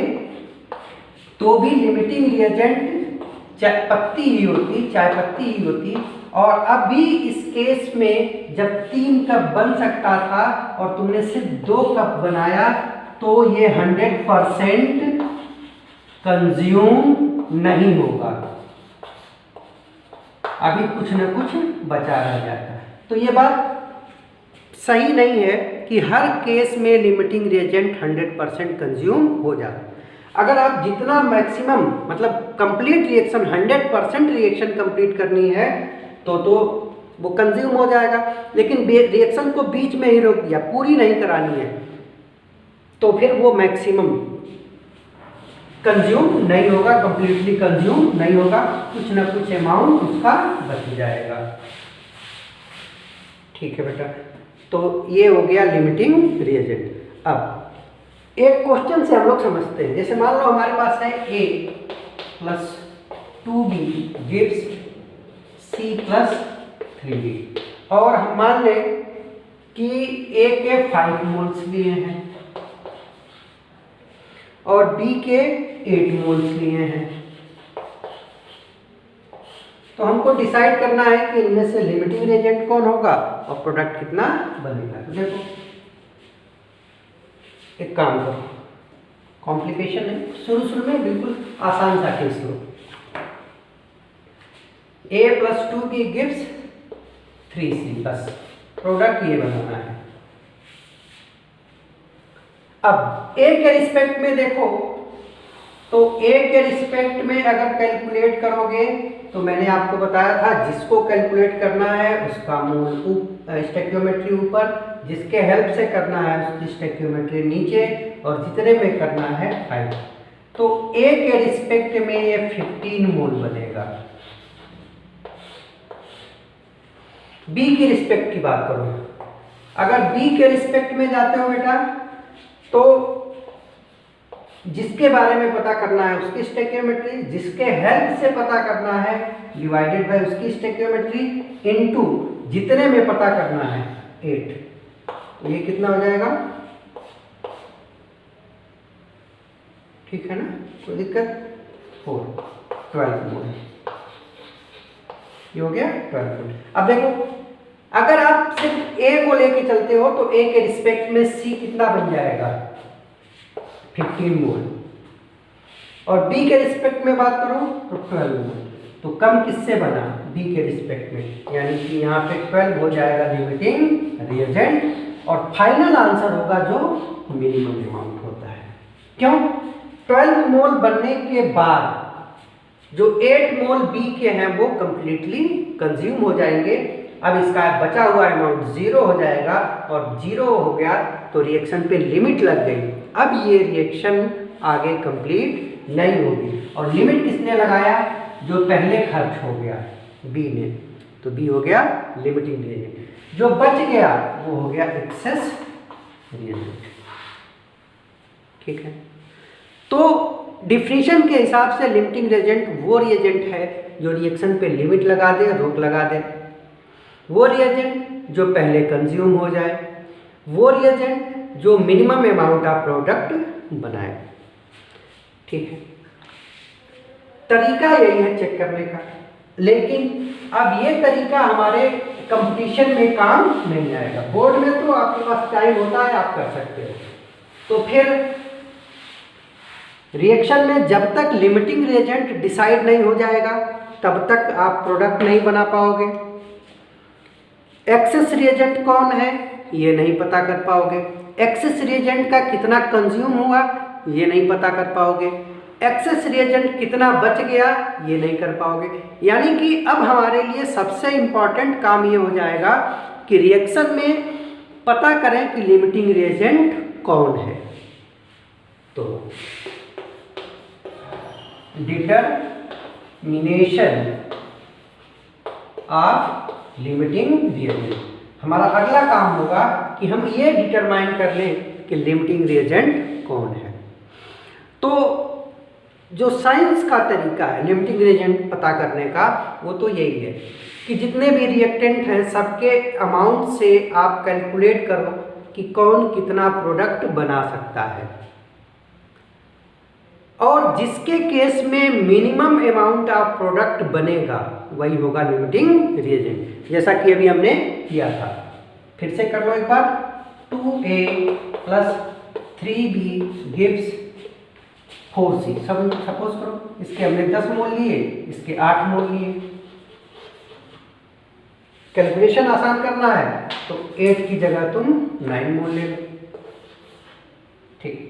तो भी लिमिटिंग रिएजेंट चाय पत्ती ही होती। और अभी इस केस में जब 3 कप बन सकता था और तुमने सिर्फ 2 कप बनाया तो ये 100% कंज्यूम नहीं होगा, अभी कुछ न कुछ बचा रह जाता है। तो ये बात सही नहीं है कि हर केस में लिमिटिंग रिएजेंट 100% कंज्यूम हो जाता है। अगर आप जितना मैक्सिमम मतलब कंप्लीट रिएक्शन 100% रिएक्शन कंप्लीट करनी है तो वो कंज्यूम हो जाएगा, लेकिन रिएक्शन को बीच में ही रोक दिया, पूरी नहीं करानी है, तो फिर वो मैक्सिमम कंज्यूम नहीं होगा, कंप्लीटली कंज्यूम नहीं होगा, कुछ ना कुछ अमाउंट उसका बच जाएगा। ठीक है बेटा, तो ये हो गया लिमिटिंग रिएजेंट। अब एक क्वेश्चन से हम लोग समझते हैं, जैसे मान लो हमारे पास है A + 2B gives C + 3D, और हम मान लें कि A के 5 मोल्स लिए हैं और B के 8 मोल्स लिए हैं, तो हमको डिसाइड करना है कि इनमें से लिमिटिंग रिएजेंट कौन होगा और प्रोडक्ट कितना बनेगा। तो देखो एक काम करो, कॉम्प्लिकेशन है, शुरू में बिल्कुल आसान सा case low. A + 2B gives 3C, बस प्रोडक्ट ये बनाना है। अब A के रिस्पेक्ट में देखो, तो A के रिस्पेक्ट में अगर कैलकुलेट करोगे तो मैंने आपको बताया था जिसको कैलकुलेट करना है उसका मूल स्टोइकियोमेट्री ऊपर, जिसके हेल्प से करना है उसकी स्टोइकियोमेट्री नीचे, और जितने में करना है 5। तो A के रिस्पेक्ट में ये 15 मोल बनेगा। B की रिस्पेक्ट की बात करो, अगर B के रिस्पेक्ट में जाते हो बेटा तो जिसके बारे में पता करना है उसकी स्टोइकियोमेट्री, जिसके हेल्प से पता करना है डिवाइडेड बाय उसकी स्टोइकियोमेट्री इनटू जितने में पता करना है 8। ये कितना हो जाएगा? ठीक है ना, कोई दिक्कत? 12 मोल। ये हो गया 12 मोल। अब देखो, अगर आप सिर्फ ए को लेके चलते हो तो ए के रिस्पेक्ट में सी कितना बन जाएगा? 15 मोल। और बी के रिस्पेक्ट में बात करो तो 12 मोल। तो कम किससे बना? बी के रिस्पेक्ट में, यानी कि यहाँ पे 12 हो जाएगा लिमिटिंग रिएजेंट और फाइनल आंसर होगा जो मिनिमम अमाउंट होता है। क्यों? 12 मोल बनने के बाद जो 8 मोल बी के हैं वो कंप्लीटली कंज्यूम हो जाएंगे। अब इसका बचा हुआ अमाउंट 0 हो जाएगा और 0 हो गया तो रिएक्शन पे लिमिट लग गई। अब ये रिएक्शन आगे कंप्लीट नहीं होगी। और लिमिट किसने लगाया? जो पहले खर्च हो गया बी ने, तो बी हो गया लिमिटिंग रिएजेंट। जो बच गया वो हो गया एक्सेस रिएजेंट। ठीक है, तो डिफिनीशन के हिसाब से लिमिटिंग रिएजेंट वो रिएजेंट है जो रिएक्शन पे लिमिट लगा दे, रोक लगा दे। वो रिएजेंट जो पहले कंज्यूम हो जाए। वो रिएजेंट जो मिनिमम अमाउंट ऑफ प्रोडक्ट बनाए। ठीक है, तरीका यही है चेक करने का। लेकिन अब ये तरीका हमारे कंपटीशन में काम नहीं आएगा। बोर्ड में तो आपके पास टाइम होता है, आप कर सकते हो। तो फिर रिएक्शन में जब तक लिमिटिंग रिएजेंट डिसाइड नहीं हो जाएगा तब तक आप प्रोडक्ट नहीं बना पाओगे। एक्सेस रिएजेंट कौन है ये नहीं पता कर पाओगे। एक्सेस रिएजेंट का कितना कंज्यूम हुआ ये नहीं पता कर पाओगे। एक्सेस रिएजेंट कितना बच गया ये नहीं कर पाओगे। यानी कि अब हमारे लिए सबसे इम्पॉर्टेंट काम ये हो जाएगा कि रिएक्शन में पता करें कि लिमिटिंग रिएजेंट कौन है। तो डिटरमिनेशन ऑफ लिमिटिंग रिएजेंट, हमारा अगला काम होगा कि हम ये डिटरमाइन कर लें कि लिमिटिंग रिएजेंट कौन है। तो जो साइंस का तरीका है लिमिटिंग रिएजेंट पता करने का वो तो यही है कि जितने भी रिएक्टेंट हैं सबके अमाउंट से आप कैलकुलेट करो कि कौन कितना प्रोडक्ट बना सकता है। और जिसके केस में मिनिमम अमाउंट ऑफ प्रोडक्ट बनेगा वही होगा लिमिटिंग रिएजेंट, जैसा कि अभी हमने किया था। फिर से कर लो एक बार। 2a + 3b gives 4c। Suppose करो इसके हमने 10 मोल लिए, इसके 8 मोल लिए। कैलकुलेशन आसान करना है तो 8 की जगह तुम 9 मोल ले लो। ठीक,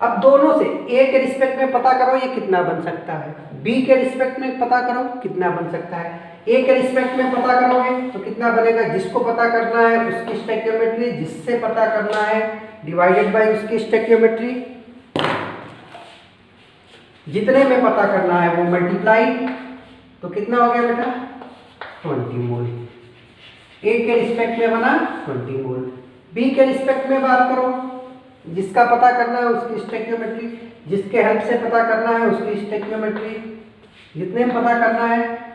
अब दोनों से ए के रिस्पेक्ट में पता करो ये कितना बन सकता है, बी के रिस्पेक्ट में पता करो कितना बन सकता है। ए के रिस्पेक्ट में पता करोगे तो कितना बनेगा, जिसको पता करना है उसकी स्टोइकियोमेट्री, जिससे पता करना है डिवाइडेड बाय उसकी स्टोइकियोमेट्री, जितने में पता करना है वो मल्टीप्लाई, तो कितना हो गया बेटा 20 मोल। ए के रिस्पेक्ट में बना 20 मोल। बी के रिस्पेक्ट में बात करो, जिसका पता करना है उसकी स्टोइकियोमेट्री, जिसके हेल्प से पता करना है उसकी स्टोइकियोमेट्री, जितने में पता करना है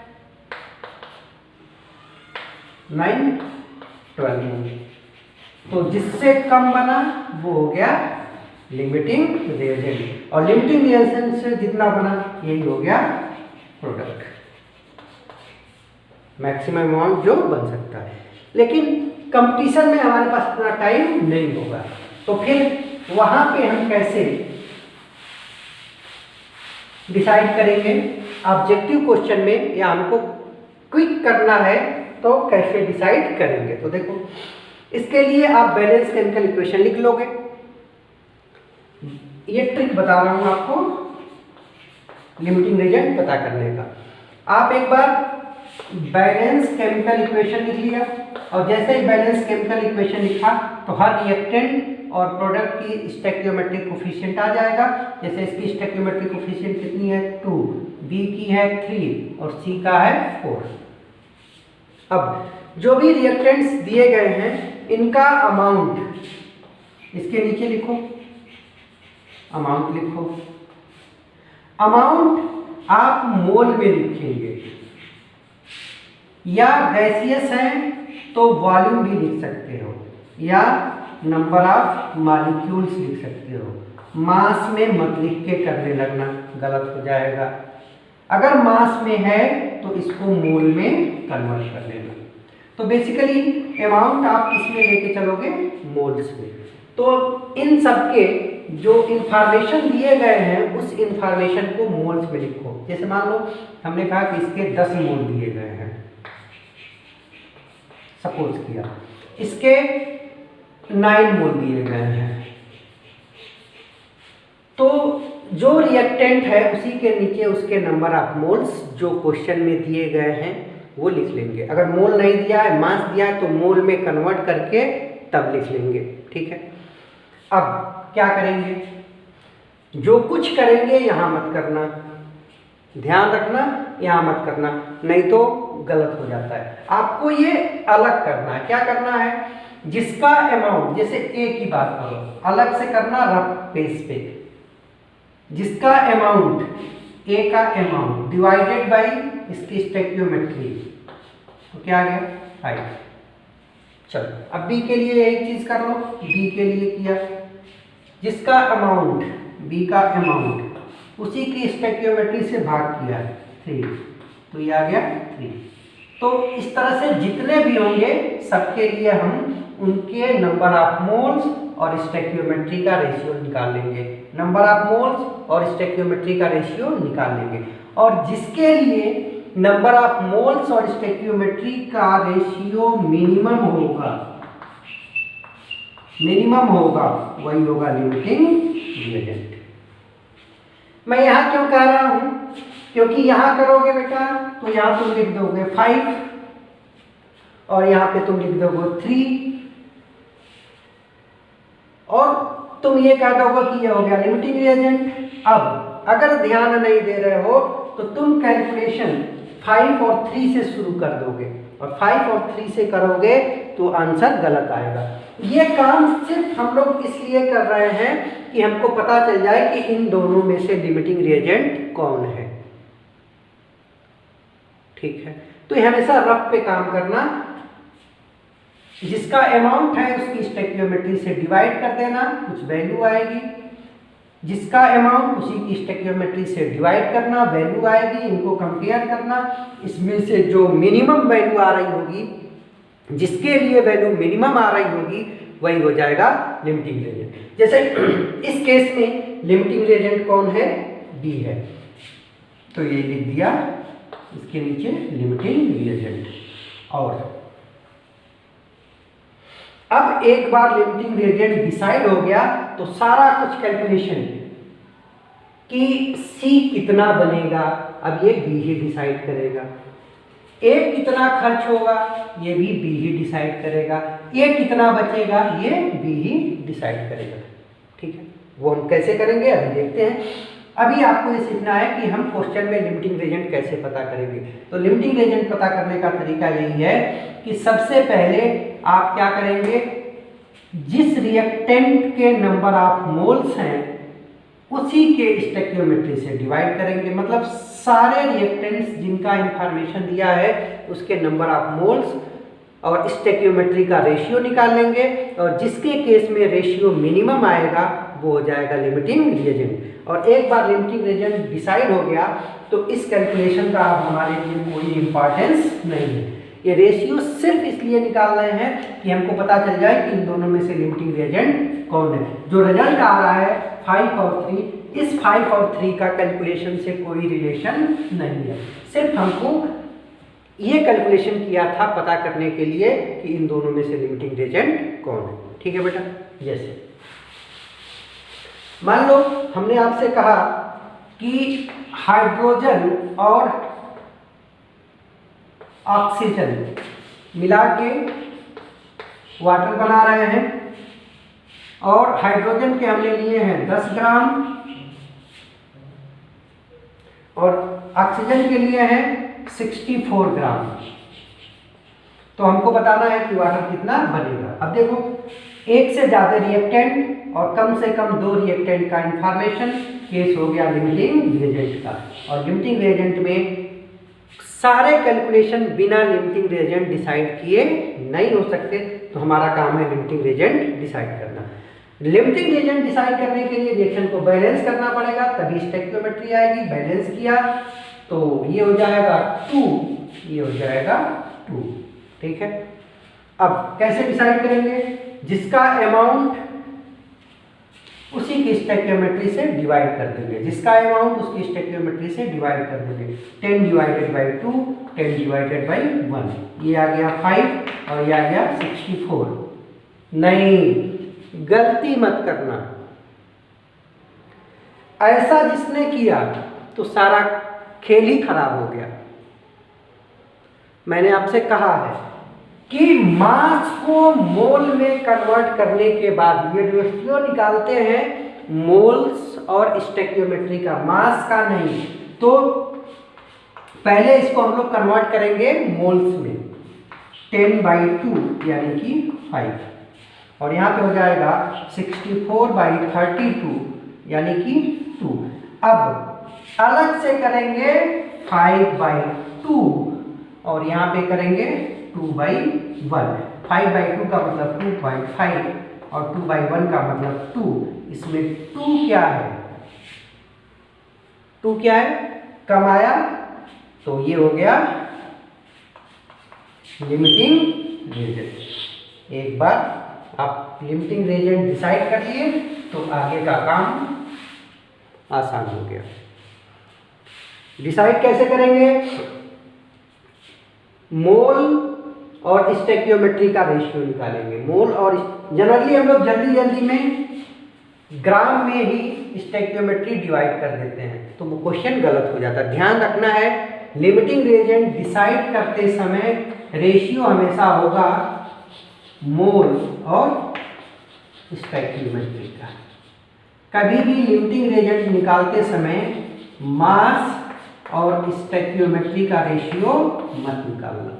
9 12 मोल। तो जिससे कम बना वो हो गया लिमिटिंग रिएजेंट, और लिमिटिंग रिएजेंट से जितना बना यही हो गया प्रोडक्ट, मैक्सिमम अमाउंट जो बन सकता है। लेकिन कंपटीशन में हमारे पास इतना टाइम नहीं होगा, तो फिर वहां पे हम कैसे डिसाइड करेंगे ऑब्जेक्टिव क्वेश्चन में, या हमको क्विक करना है तो कैसे डिसाइड करेंगे। तो देखो इसके लिए आप बैलेंस केमिकल इक्वेशन लिख लोगे। ये ट्रिक बता रहा हूं आपको लिमिटिंग रिएजेंट पता करने का। आप एक बार बैलेंस केमिकल इक्वेशन लिख लिया, और जैसे ही बैलेंस केमिकल इक्वेशन लिखा तो हर रिएक्टेंट और प्रोडक्ट की स्टोइकियोमेट्रिक कोफिशिएंट आ जाएगा। जैसे इसकी स्टोइकियोमेट्रिक कोफिशिएंट कितनी है 2, बी की है 3 और सी का है 4। अब जो भी रिएक्टेंट्स दिए गए हैं इनका अमाउंट इसके नीचे लिखो, अमाउंट लिखो। अमाउंट आप मोल में लिखेंगे, या गैसियस है तो वॉल्यूम भी लिख सकते हो, या नंबर ऑफ मॉलिक्यूल्स लिख सकते हो। मास में मत लिख के करने लगना, गलत हो जाएगा। अगर मास में है तो इसको मोल में कन्वर्ट कर लेना। तो बेसिकली अमाउंट आप इसमें लेके चलोगे मोल्स में। तो इन सब के जो इंफॉर्मेशन दिए गए हैं उस इंफॉर्मेशन को मोल्स में लिखो। जैसे मान लो हमने कहा कि इसके 10 मोल दिए गए हैं, सपोज किया, इसके 9 मोल दिए गए हैं, तो जो रिएक्टेंट है उसी के नीचे उसके नंबर ऑफ मोल्स जो क्वेश्चन में दिए गए हैं वो लिख लेंगे। अगर मोल नहीं दिया है, मास दिया है, तो मोल में कन्वर्ट करके तब लिख लेंगे। ठीक है। अब क्या करेंगे, जो कुछ करेंगे यहाँ मत करना, ध्यान रखना, यहाँ मत करना, नहीं तो गलत हो जाता है। आपको ये अलग करना है। क्या करना है, जिसका अमाउंट, जैसे ए की बात करो, अलग से करना रफ पेज पे। जिसका अमाउंट, ए का अमाउंट डिवाइडेड बाई इसकी स्टोइकियोमेट्री, तो क्या आ गया 5। चलो अब बी के लिए यही चीज कर लो। बी के लिए किया, जिसका अमाउंट, बी का अमाउंट उसी की स्टोइकियोमेट्री से भाग किया 3, तो ये आ गया 3। तो इस तरह से जितने भी होंगे सबके लिए हम उनके नंबर ऑफ मोल्स और स्टोइकियोमेट्री का रेशियो निकाल लेंगे। नंबर ऑफ मोल्स और स्टोइकियोमेट्री का रेशियो निकाल लेंगे। और जिसके लिए नंबर ऑफ मोल्स और स्टोइकियोमेट्री का रेशियो मिनिमम होगा वही होगा लिमिटिंग रिएजेंट। मैं यहाँ क्यों कह रहा हूं, क्योंकि यहाँ करोगे बेटा तो यहाँ तुम लिख दोगे 5 और यहाँ पे तुम लिख दोगे 3 और तुम ये कह दोगे कि ये हो गया लिमिटिंग रिएजेंट। अब अगर ध्यान नहीं दे रहे हो तो तुम कैलकुलेशन 5 और 3 से शुरू कर दोगे, और 5 और 3 से करोगे तो आंसर गलत आएगा। ये काम सिर्फ हम लोग इसलिए कर रहे हैं कि हमको पता चल जाए कि इन दोनों में से लिमिटिंग रिएजेंट कौन है। ठीक है, तो ये हमेशा रफ पे काम करना। जिसका अमाउंट है उसकी स्टोइकियोमेट्री से डिवाइड कर देना, कुछ वैल्यू आएगी। जिसका अमाउंट उसी की स्टोइकियोमेट्री से डिवाइड करना, वैल्यू आएगी। इनको कंपेयर करना, इसमें से जो मिनिमम वैल्यू आ रही होगी, जिसके लिए वैल्यू मिनिमम आ रही होगी वही हो जाएगा लिमिटिंग रिएजेंट। जैसे इस केस में लिमिटिंग रिएजेंट कौन है, बी है, तो ये लिख दिया इसके नीचे लिमिटिंग रिएजेंट। और अब एक बार लिमिटिंग रिएजेंट डिसाइड हो गया तो सारा कुछ कैलकुलेशन कि सी कितना बनेगा अब ये बी ही डिसाइड करेगा। ए कितना खर्च होगा ये भी बी ही डिसाइड करेगा। ए कितना बचेगा ये बी ही डिसाइड करेगा। ठीक है, वो हम कैसे करेंगे अभी देखते हैं। अभी आपको ये सीखना है कि हम क्वेश्चन में लिमिटिंग रिएजेंट कैसे पता करेंगे। तो लिमिटिंग रिएजेंट पता करने का तरीका यही है कि सबसे पहले आप क्या करेंगे, जिस रिएक्टेंट के नंबर ऑफ मोल्स हैं उसी के स्टोइकियोमेट्री से डिवाइड करेंगे। मतलब सारे रिएक्टेंट्स जिनका इंफॉर्मेशन दिया है उसके नंबर ऑफ मोल्स और स्टोइकियोमेट्री का रेशियो निकाल लेंगे, और जिसके केस में रेशियो मिनिमम आएगा वो हो जाएगा लिमिटिंग रिएजेंट। और एक बार लिमिटिंग रिएजेंट डिसाइड हो गया तो इस कैलकुलेशन का अब हमारे लिए कोई इंपॉर्टेंस नहीं है। ये रेशियो सिर्फ इसलिए निकाल रहे हैं कि हमको पता चल जाए कि इन दोनों में से लिमिटिंग रिएजेंट कौन है। जो रिजल्ट आ रहा है 5 और 3, इस 5 और 3 का कैलकुलेशन से कोई रिलेशन नहीं है। सिर्फ हमको ये कैलकुलेशन किया था पता करने के लिए कि इन दोनों में से लिमिटिंग रिएजेंट कौन है। ठीक है बेटा, जैसे मान लो हमने आपसे कहा कि हाइड्रोजन और ऑक्सीजन मिला के वाटर बना रहे हैं, और हाइड्रोजन के हमने लिए हैं 10 ग्राम और ऑक्सीजन के लिए हैं 64 ग्राम। तो हमको बताना है कि वाटर कितना बनेगा। अब देखो एक से ज़्यादा रिएक्टेंट और कम से कम 2 रिएक्टेंट का इंफॉर्मेशन केस हो गया लिमिटिंग रिएजेंट का। और लिमिटिंग रिएजेंट में सारे कैलकुलेशन बिना लिमिटिंग रिएजेंट डिसाइड किए नहीं हो सकते, तो हमारा काम है लिमिटिंग रिएजेंट डिसाइड करना। लिमिटिंग रिएजेंट डिसाइड करने के लिए रिएक्शन को बैलेंस करना पड़ेगा, तभी स्टोइकियोमेट्री आएगी। बैलेंस किया तो ये हो जाएगा 2, ये हो जाएगा 2, ठीक है। अब कैसे डिसाइड करेंगे? जिसका अमाउंट उसी की स्टोइकियोमेट्री से डिवाइड कर देंगे, जिसका अमाउंट उसकी स्टोइकियोमेट्री से डिवाइड कर देंगे। 10 डिवाइडेड बाई 2, 10 डिवाइडेड बाई 1, ये आ गया 5 और ये आ गया 64। नहीं, गलती मत करना। ऐसा जिसने किया तो सारा खेल ही खराब हो गया। मैंने आपसे कहा है कि मास को मोल में कन्वर्ट करने के बाद ये रेशियो निकालते हैं मोल्स और स्टोइकियोमेट्री का, मास का नहीं। तो पहले इसको हम लोग कन्वर्ट करेंगे मोल्स में, 10/2 यानी कि 5, और यहाँ पे हो जाएगा 64/32 यानी कि 2। अब अलग से करेंगे 5/2 और यहाँ पे करेंगे 2/1। 5/2 का मतलब 2/5 और 2/1 का मतलब 2। इसमें 2 क्या है? 2 क्या है? कम आया, तो ये हो गया लिमिटिंग रिएजेंट। एक बार आप लिमिटिंग रिएजेंट डिसाइड कर लिए तो आगे का काम आसान हो गया। डिसाइड कैसे करेंगे? मोल और स्टोइकियोमेट्री का रेशियो निकालेंगे। मोल और जनरली हम लोग जल्दी जल्दी में ग्राम में ही स्टोइकियोमेट्री डिवाइड कर देते हैं, तो वो क्वेश्चन गलत हो जाता है। ध्यान रखना है, लिमिटिंग रिएजेंट डिसाइड करते समय रेशियो हमेशा होगा मोल और स्टोइकियोमेट्री का। कभी भी लिमिटिंग रिएजेंट निकालते समय मास और स्टोइकियोमेट्री का रेशियो मत निकालना,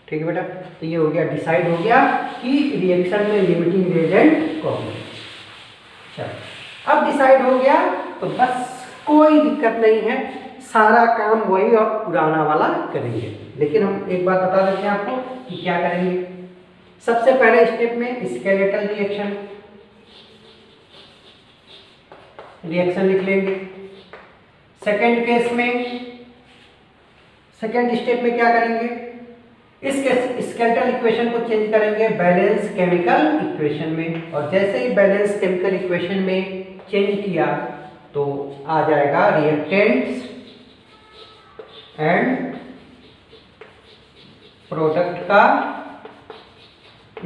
ठीक है बेटा। तो ये हो गया, डिसाइड हो गया कि रिएक्शन में लिमिटिंग रिएजेंट कौन है। चलो, अब डिसाइड हो गया तो बस कोई दिक्कत नहीं है, सारा काम वही और पुराना वाला करेंगे। लेकिन हम एक बात बता देते हैं आपको कि क्या करेंगे। सबसे पहले स्टेप में स्केलेटल रिएक्शन लिख लेंगे। सेकेंड केस में, सेकेंड स्टेप में क्या करेंगे? इस स्केलेटल इक्वेशन को चेंज करेंगे बैलेंस केमिकल इक्वेशन में, और जैसे ही बैलेंस केमिकल इक्वेशन में चेंज किया तो आ जाएगा रिएक्टेंट्स एंड प्रोडक्ट का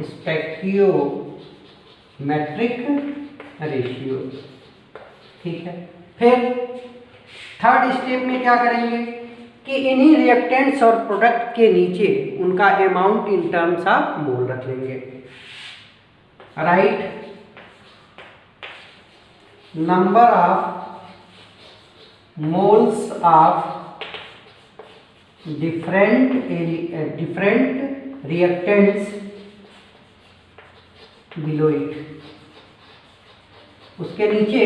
स्टोइकियोमेट्रिक रेशियो, ठीक है। फिर थर्ड स्टेप में क्या करेंगे कि इन्हीं रिएक्टेंट्स और प्रोडक्ट के नीचे उनका amount in terms of mole रख लेंगे। Right number of moles of different reactants below it. उसके नीचे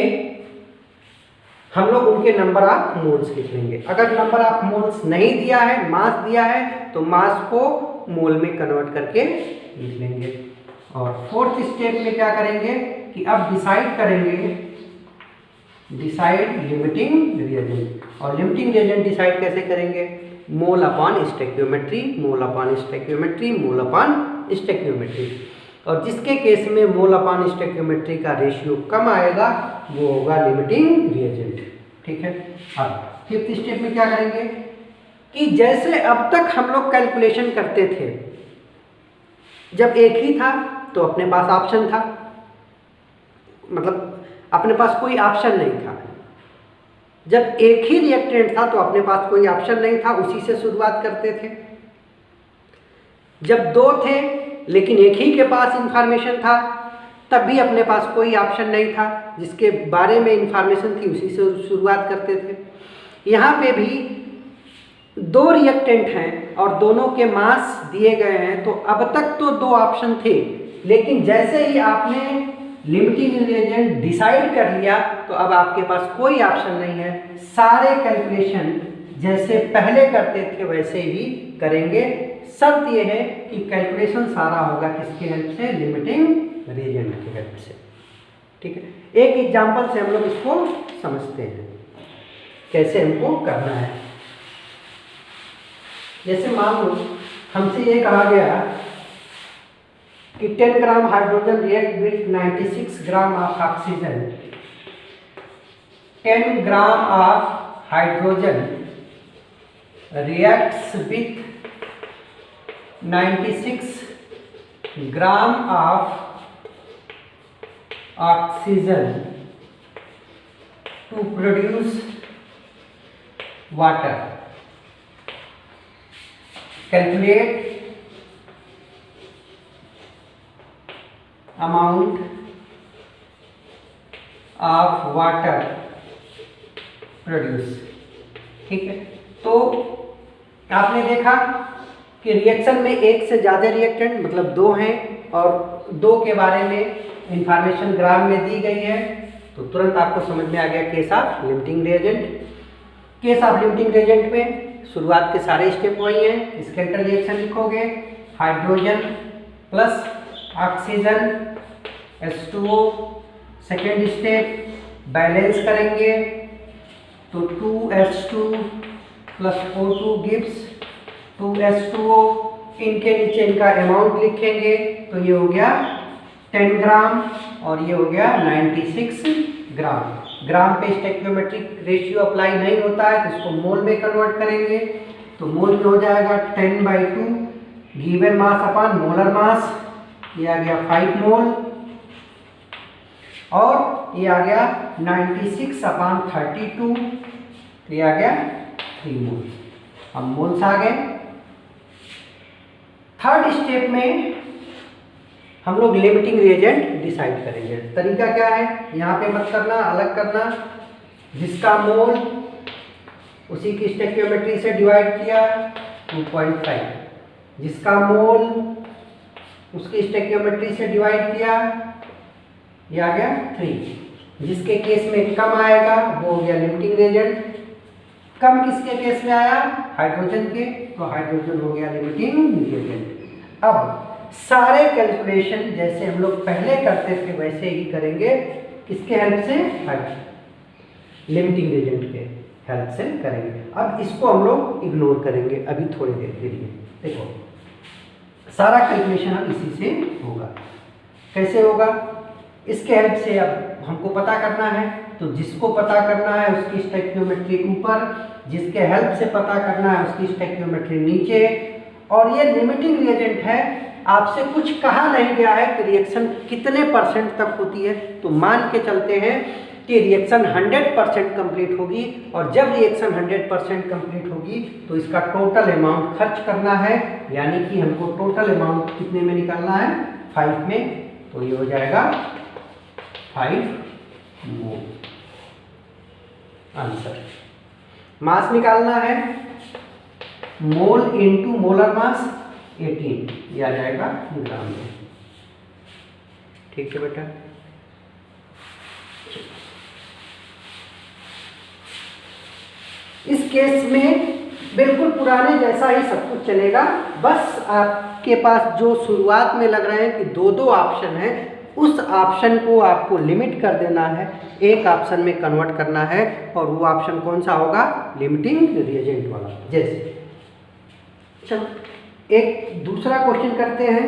हम लोग उनके नंबर ऑफ मोल्स लिख लेंगे। अगर नंबर ऑफ मोल्स नहीं दिया है, मास दिया है, तो मास को मोल में कन्वर्ट करके लिख लेंगे। और फोर्थ स्टेप में क्या करेंगे कि अब डिसाइड करेंगे, डिसाइड लिमिटिंग रिएजेंट। और लिमिटिंग रिएजेंट डिसाइड कैसे करेंगे? Mole upon stoichiometry, mole upon stoichiometry, mole upon stoichiometry. और जिसके केस में मोल अपॉन स्टोइकियोमेट्री का रेशियो कम आएगा वो होगा लिमिटिंग रिएजेंट, ठीक है। अब फिफ्थ स्टेप में क्या करेंगे कि जैसे अब तक हम लोग कैलकुलेशन करते थे, जब एक ही था तो अपने पास ऑप्शन था, मतलब अपने पास कोई ऑप्शन नहीं था। जब एक ही रिएक्टेंट था तो अपने पास कोई ऑप्शन नहीं था, उसी से शुरुआत करते थे। जब दो थे लेकिन एक ही के पास इंफॉर्मेशन था, तब भी अपने पास कोई ऑप्शन नहीं था, जिसके बारे में इंफॉर्मेशन थी उसी से शुरुआत करते थे। यहाँ पे भी दो रिएक्टेंट हैं और दोनों के मास दिए गए हैं, तो अब तक तो दो ऑप्शन थे, लेकिन जैसे ही आपने लिमिटिंग रिएजेंट डिसाइड कर लिया तो अब आपके पास कोई ऑप्शन नहीं है, सारे कैलकुलेशन जैसे पहले करते थे वैसे ही करेंगे। शर्त यह है कि कैलकुलेशन सारा होगा किसके हेल्प से, लिमिटिंग रिएजेंट की हेल्प से। ठीक है, एक एग्जांपल से हम लोग इसको समझते हैं कैसे हमको करना है। जैसे मान लो हमसे ये कहा गया कि 10 gram hydrogen react with 96 gram of oxygen. 10 gram of hydrogen reacts with 96 gram of oxygen to produce water. Calculate amount of water produce। ठीक है, तो आपने देखा कि रिएक्शन में एक से ज़्यादा रिएक्टेंट मतलब 2 हैं और 2 के बारे में इंफॉर्मेशन ग्राम में दी गई है, तो तुरंत आपको समझ में आ गया case of limiting reagent. Case of limiting reagent में शुरुआत के सारे स्टेप वही हैं। स्केलेटल रिएक्शन लिखोगे, hydrogen plus oxygen H2O। Second step balance करेंगे तो 2H2 plus O2 gives 2H2O। इनके नीचे इनका अमाउंट लिखेंगे तो ये हो गया 10 ग्राम और ये हो गया 96 ग्राम। ग्राम पे स्टोइकियोमेट्रिक रेशियो अप्लाई नहीं होता है तो इसको मोल में कन्वर्ट करेंगे तो मोल में हो जाएगा 10/2 given mass upon molar mass. ये आ गया 5 मोल और ये आ गया 96/32 तो ये आ गया 3 मोल। अब मोल्स आ गए। थर्ड स्टेप में हम लोग लिमिटिंग रिएजेंट डिसाइड करेंगे। तरीका क्या है, यहाँ पे मत करना, अलग करना। जिसका मोल उसी की स्टोइकियोमेट्री से डिवाइड किया 2.5, जिसका मोल उसकी स्टोइकियोमेट्री से डिवाइड किया ये आ गया 3। जिसके केस में कम आएगा वो हो गया लिमिटिंग रिएजेंट। कम किसके केस में आया, हाइड्रोजन के, तो हाइड्रोजन हो गया लिमिटिंग रिएजेंट। अब सारे कैलकुलेशन जैसे हम लोग पहले करते थे वैसे ही करेंगे। किसके हेल्प से, लिमिटिंग रिएजेंट के हेल्प से करेंगे। अब इसको हम लोग इग्नोर करेंगे अभी थोड़ी देर के लिए। देखो सारा कैलकुलेशन अब इसी से होगा। कैसे होगा, इसके हेल्प से अब हमको पता करना है तो जिसको पता करना है उसकी स्टोइकियोमेट्री ऊपर, जिसके हेल्प से पता करना है उसकी स्टोइकियोमेट्री नीचे। और ये लिमिटिंग रिएजेंट है, आपसे कुछ कहा नहीं गया है कि रिएक्शन कितने % तक होती है। तो मान के चलते हैं कि रिएक्शन 100% कंप्लीट होगी और जब रिएक्शन 100% कंप्लीट होगी तो इसका टोटल अमाउंट खर्च करना है, यानी कि हमको टोटल अमाउंट कितने में निकालना है, 5 में। तो ये हो जाएगा 5 मोल। आंसर मास निकालना है, मोल इनटू मोलर मास 18, ये आ जाएगा ग्राम में। ठीक है बेटा। इस केस में बिल्कुल पुराने जैसा ही सब कुछ चलेगा, बस आपके पास जो शुरुआत में लग रहे हैं कि 2 ऑप्शन है, उस ऑप्शन को आपको लिमिट कर देना है, एक ऑप्शन में कन्वर्ट करना है। और वो ऑप्शन कौन सा होगा, लिमिटिंग रिएजेंट वाला। जैसे चलो एक दूसरा क्वेश्चन करते हैं।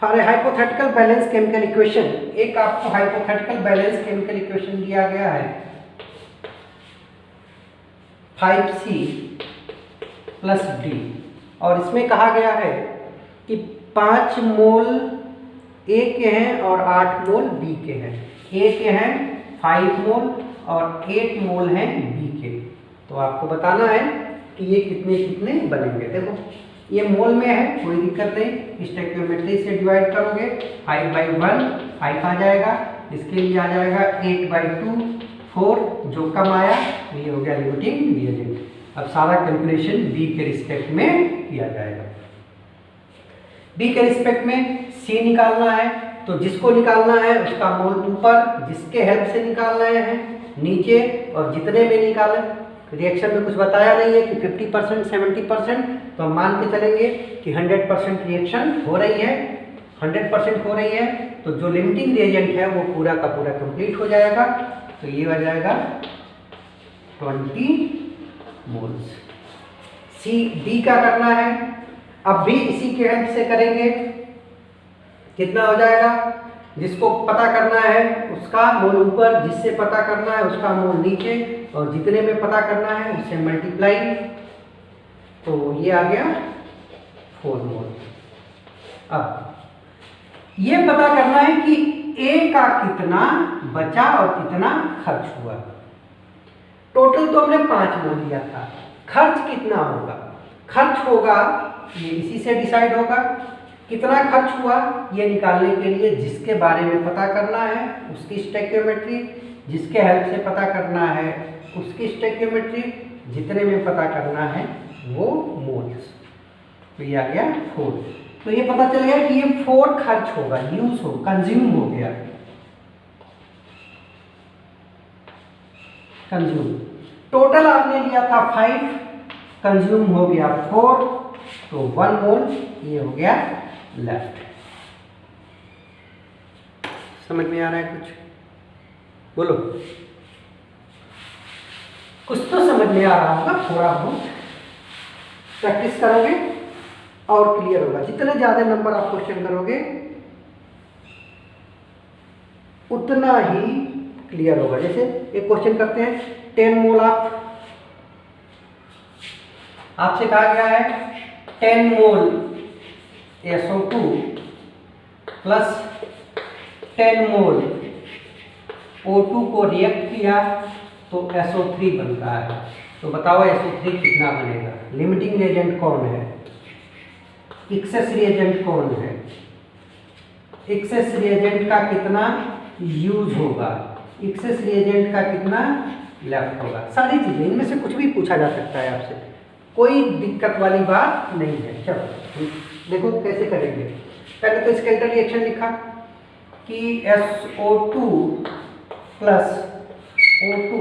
For a hypothetical balance chemical equation, एक आपको हाइपोथेटिकल बैलेंस केमिकल इक्वेशन दिया गया है 5C प्लस D, और इसमें कहा गया है कि 5 मोल A के हैं और 8 मोल B के हैं। A के हैं 5 मोल और 8 मोल हैं B के। तो आपको बताना है कि ये कितने कितने बनेंगे। देखो ये मोल में है, कोई दिक्कत नहीं, स्टोइकियोमेट्री से डिवाइड करोगे 5/1 5 आ जाएगा। इसके लिए आ जाएगा 8/2 4 जो कम आया ये हो गया लिमिटिंग रिएजेंट। अब सारा कैलकुलेशन बी के रिस्पेक्ट में किया जाएगा। बी के रिस्पेक्ट में सी निकालना है, तो जिसको निकालना है उसका मोल ऊपर, जिसके हेल्प से निकाल रहे हैं नीचे, और जितने में निकालें। रिएक्शन में कुछ बताया नहीं है कि 50% 70%, तो हम मान के चलेंगे कि 100% रिएक्शन हो रही है, 100% हो रही है, तो जो लिमिटिंग रिएजेंट है वो पूरा का पूरा कंप्लीट हो जाएगा। तो ये हो जाएगा 20 मोल्स। सी डी का करना है, अब भी इसी के हेल्प से करेंगे। कितना हो जाएगा, जिसको पता करना है उसका मोल ऊपर, जिससे पता करना है उसका मोल नीचे, और जितने में पता करना है उससे मल्टीप्लाई, तो ये आ गया 4 मोल। अब ये पता करना है कि ए का कितना बचा और कितना खर्च हुआ। टोटल तो हमने 5 मोल लिया था, खर्च कितना होगा, खर्च होगा ये इसी से डिसाइड होगा। कितना खर्च हुआ ये निकालने के लिए जिसके बारे में पता करना है उसकी स्टोइकियोमेट्री, जिसके हेल्प से पता करना है उसकी स्टोइकियोमेट्री, जितने में पता करना है वो मोल्स। तो ये आ गया 4। तो ये पता चल गया कि ये 4 खर्च होगा, यूज हो, कंज्यूम हो गया, कंज्यूम। टोटल आपने लिया था 5, कंज्यूम हो गया 4, तो 1 मोल ये हो गया लेफ्ट। समझ में आ रहा है कुछ? बोलो, कुछ तो समझ में आ रहा होगा, थोड़ा बहुत प्रैक्टिस करोगे और क्लियर होगा। जितने ज्यादा नंबर आप क्वेश्चन करोगे उतना ही क्लियर होगा। जैसे एक क्वेश्चन करते हैं, 10 मोल आपसे कहा गया है 10 मोल SO2 प्लस 10 मोल O2 को रिएक्ट किया तो SO3 बनता है। तो बताओ SO3 कितना बनेगा। लिमिटिंग रिएजेंट कौन है, एक्सेस रिएजेंट कौन है, एक्सेस रिएजेंट का कितना यूज होगा, एक्सेस रिएजेंट का कितना लेफ्ट होगा। सारी चीजें, इनमें से कुछ भी पूछा जा सकता है आपसे, कोई दिक्कत वाली बात नहीं है। चलो देखो कैसे करेंगे। पहले तो स्केलेटल रिएक्शन लिखा कि SO2 plus O2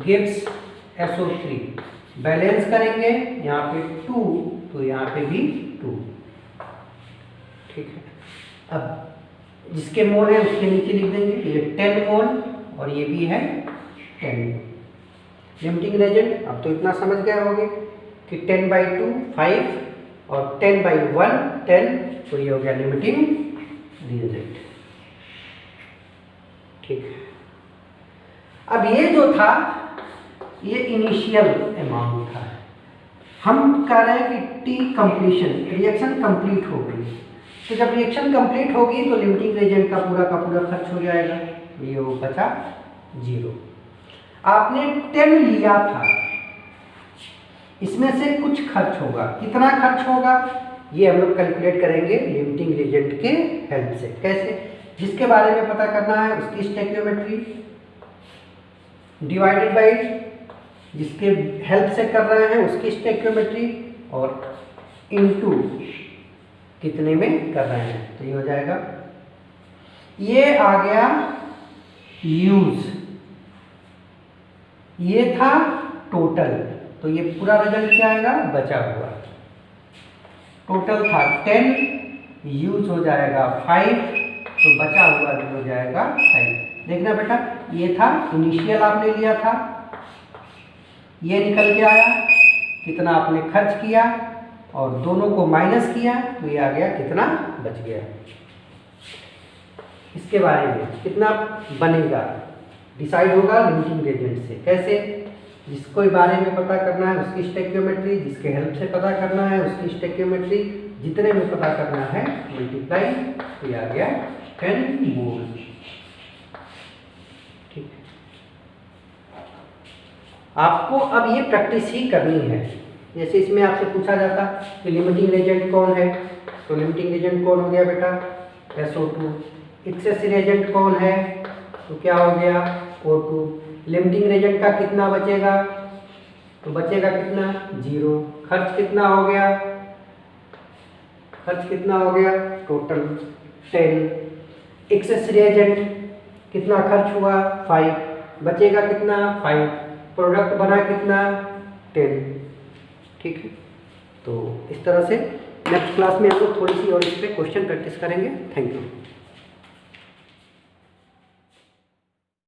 gives SO3। Balance करेंगे, यहाँ पे 2 तो यहाँ पे भी 2। ठीक है, अब जिसके मोल है उसके नीचे लिख देंगे, ये 10 मोल और ये भी है 10 मोल। लिमिटिंग रिएजेंट अब तो इतना समझ गए होंगे कि 10/2 5 और 10/1 10, तो ये हो गया लिमिटिंग रिएजेंट। ठीक है, अब ये जो था ये इनिशियल अमाउंट था। हम कह रहे हैं कि टी कंप्लीशन, रिएक्शन कंप्लीट हो गई, तो जब रिएक्शन कंप्लीट होगी तो लिमिटिंग रिएजेंट का पूरा खर्च हो जाएगा, ये हो बचा 0। आपने 10 लिया था, इसमें से कुछ खर्च होगा, कितना खर्च होगा ये हम लोग कैलकुलेट करेंगे लिमिटिंग रिएजेंट के हेल्प से। कैसे, जिसके बारे में पता करना है उसकी स्टोइकियोमेट्री डिवाइडेड बाय जिसके हेल्प से कर रहे हैं उसकी स्टोइकियोमेट्री और इनटू कितने में कर रहे हैं, तो ये हो जाएगा। ये आ गया यूज, ये था टोटल, तो ये पूरा रिजल्ट क्या आएगा, बचा हुआ। टोटल था 10, यूज हो जाएगा 5, तो बचा हुआ भी हो जाएगा 5। देखना बेटा, ये था इनिशियल आपने लिया था, ये निकल के आया, कितना आपने खर्च किया और दोनों को माइनस किया तो ये आ गया कितना बच गया। इसके बारे में कितना बनेगा डिसाइड होगा लिमिटिंग रिएजेंट से। कैसे, जिसको बारे में पता करना है उसकी स्टोइकियोमेट्री, जिसके हेल्प से पता करना है उसकी स्टोइकियोमेट्री, जितने में पता करना है मल्टीप्लाई, तो ये आ गया 10 मोल। ठीक है, आपको अब ये प्रैक्टिस ही करनी है। जैसे इसमें आपसे पूछा जाता कि लिमिटिंग रिएजेंट कौन है, तो लिमिटिंग रिएजेंट कौन हो गया बेटा SO2। एक्सेस रिएजेंट कौन है तो क्या हो गया O2। लिमिटिंग रेजेंट का कितना बचेगा, तो बचेगा कितना 0। खर्च कितना हो गया, खर्च कितना हो गया टोटल 10। एक्सेस रिएजेंट कितना खर्च हुआ 5, बचेगा कितना 5। प्रोडक्ट बना कितना 10। ठीक है, तो इस तरह से नेक्स्ट क्लास में हम लोग थोड़ी सी और इस पर क्वेश्चन प्रैक्टिस करेंगे। Thank you.